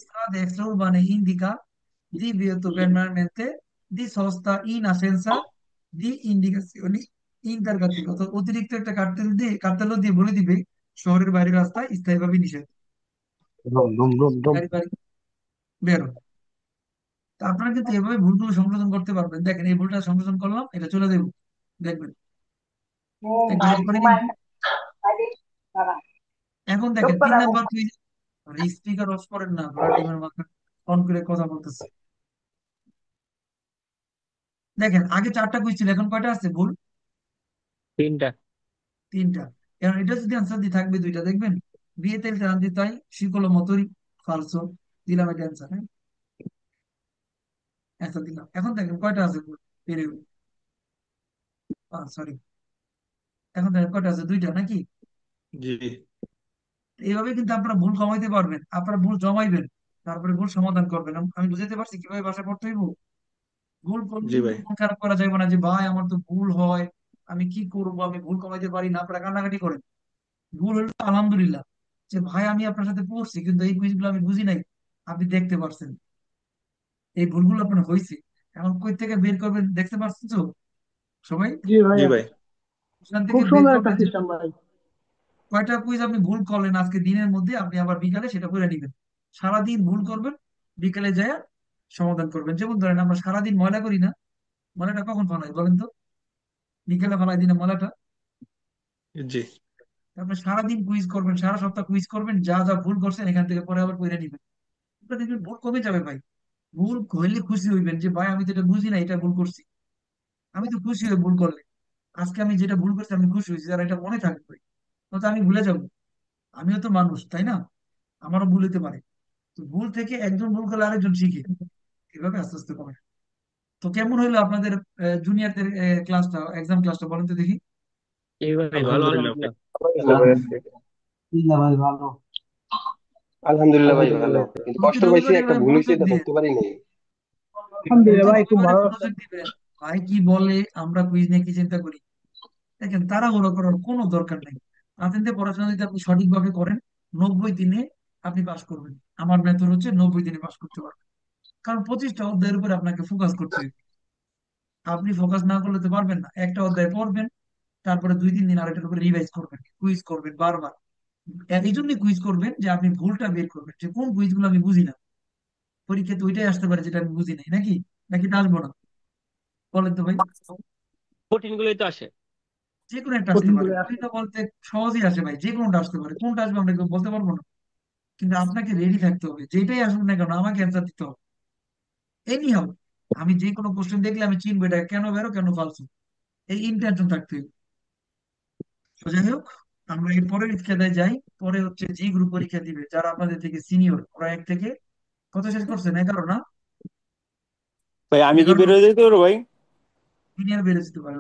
strade extraurbane indica divieto permanente di sosta in assenza di indicazioni intergattive। অর্থাৎ অতিরিক্ত একটা কার্তেল দিয়ে বলে দিবে শহরের বাইরের রাস্তায় স্থায়ীভাবে নিষেধ, ডম ডম ডম ডম। গাড়ি বাড়ি বেরো। তা আপনারা কিন্তু এভাবে ভুলগুলো সংশোধন করতে পারবেন। দেখেন, এই ভুলটা সংশোধন করলাম, এটা চলে দেবো, দেখবেন একটু ওয়েট করে কিন্তু। এখন দেখেন 3 নম্বর কুইজ, স্পিকার অফ করেন না, ঘোড়া টিমের মাথা অন করে কথা বলতেছে। দেখেন, আগে 4টা কুইজ ছিল, এখন কয়টা আছে ভুল? 3টা। 3টা। এখন এটা যদি আনসার দিয়ে থাকবে 2টা, দেখবেন বিয়েতে ক্রান্তি তাই শিকল মতোই ফালসো, দিলাম এটা অ্যান্সার। হ্যাঁ, অ্যান্সার দিলাম। এখন দেখেন কয়টা আছে ভুল, পেরে, সরি, এখন দেখেন কয়টা আছে, 2টা নাকি? জি এইভাবে কিন্তু আপনারা ভুল কমাইতে পারবেন। আপনারা ভুল জমাইবেন, তারপরে ভুল সমাধান করবেন। আমি বুঝাতে পারছি কিভাবে বাসা পড়তে হইব? ভুল করলে জি কিন্তু ভাই, মন খারাপ করা যাবে না, যে ভাই আমার তো ভুল হয়, আমি কি করবো, আমি ভুল কমাইতে পারি না। আপনারা কান্নাকাটি করেন। ভুল হলো আলহামদুলিল্লাহ, যে ভাই আমি আপনার সাথে পড়ছি কিন্তু এই কুইজগুলো আমি বুঝি নাই, আপনি দেখতে পারছেন এই ভুলগুলো আপনার হয়েছে। এখন কই থেকে বের করবেন দেখতে পারছেন তো সবাই? জি জি ভাইয়া, ভাই, ওখান খুব থেকে বের সুন্দর একটা করবেন যে সিস্টেম ভাই। কয়টা কুইজ আপনি ভুল করলেন আজকে দিনের মধ্যে, আপনি আবার বিকালে সেটা করে নিবেন। সারাদিন ভুল করবেন, বিকালে যায় সমাধান করবেন। যেমন ধরেন আমরা সারাদিন ময়লা করি না, ময়লাটা কখন ফেলাই বলেন তো? বিকেলে ফেলাই দিনে ময়লাটা। জি তারপরে সারাদিন কুইজ করবেন, সারা সপ্তাহ কুইজ করবেন, যা যা ভুল করছেন এখান থেকে পরে আবার করে নিবেন। আপনার দেখবেন ভুল কমে যাবে ভাই। ভুল হইলে খুশি হইবেন, যে ভাই আমি তো এটা বুঝি না, এটা ভুল করছি। আমি তো খুশি হই ভুল করলে, আজকে আমি যেটা ভুল করছি আমি খুশি হয়েছি, আর এটা মনে থাকবে। নয়তো আমি ভুলে যাবো। আমিও তো মানুষ, তাই না? আমারও ভুল হতে পারে। তো ভুল থেকে একজন ভুল করলে আরেকজন শিখে, এভাবে আস্তে আস্তে কমে। তো কেমন হইলো আপনাদের জুনিয়রদের ক্লাসটা, এক্সাম ক্লাসটা বলেন তো দেখি। এই ভাই ভালো, আলহামদুলিল্লাহ ভাই। আলহামদুলিল্লাহ। আলহামদুলিল্লাহ ভাই, ভালো। আলহামদুলিল্লাহ ভাই, ভালো। আলহামদুলিল্লাহ। কিন্তু শুরুতে কষ্ট পাইছি, রবিবারে একটা ভাই ভুল হয়েছে, মনোযোগ এটা দিয়ে, ধরতে পারি নাই। আলহামদুলিল্লাহ ভাই, খুব রবিবারে ভালো লাগছে। মনোযোগ দিবেন। ভাই কি বলে, আমরা কুইজ নিয়ে কি চিন্তা করি। দেখেন, তাড়াহুড়ো করার কোনো দরকার নেই। রাতের দিয়ে পড়াশোনা যদি আপনি সঠিকভাবে করেন, 90 দিনে আপনি পাস করবেন। আমার মেথড হচ্ছে 90 দিনে পাস করতে পারবেন। কারণ 25টা অধ্যায়ের উপরে আপনাকে ফোকাস করতে হবে। আপনি ফোকাস না করলে তো পারবেন না। একটা অধ্যায় পড়বেন, তারপরে 2-3 দিন আরেকটার উপরে রিভাইজ করবেন, কুইজ করবেন বারবার। এই জন্যই কুইজ করবেন, যে আপনি ভুলটা বের করবেন, যে কোন কুইজগুলো আমি বুঝি না। পরীক্ষাতে ওইটাই আসতে পারে যেটা আমি বুঝি নাই, নাকি নাকি তা আসবো না? বলেন তো ভাই। কঠিন গুলোই তো আসে। যে কোনো একটা আসতে কঠিন পারে, করে আসে। কঠিনটা বলতে সহজেই আসে ভাই, যে কোনোটা আসতে পারে। কোনটা আসবে আমরা কেউ বলতে পারবো না, কিন্তু আপনাকে রেডি থাকতে হবে। যেটাই আসুক না কেন আমাকে অ্যান্সার দিতে হবে। এনি হাউ আমি যে কোনো কোশ্চেন দেখলে আমি চিনবো এটা কেন বেরো কেন ফালতু, এই ইন্টেনশন থাকতে হবে। তো যাই হোক, আমরা এর পরের খেলায় যাই। পরে হচ্ছে জি গ্রুপ পরীক্ষা দিবে যারা আপনাদের থেকে সিনিয়র, ওরা 1 থেকে কত শেষ করছেন, 11 না? ভাই আমি কি 11 বেরোয় যেতে পারবো ভাই? সিনিয়র বেড়ে যেতে পারে।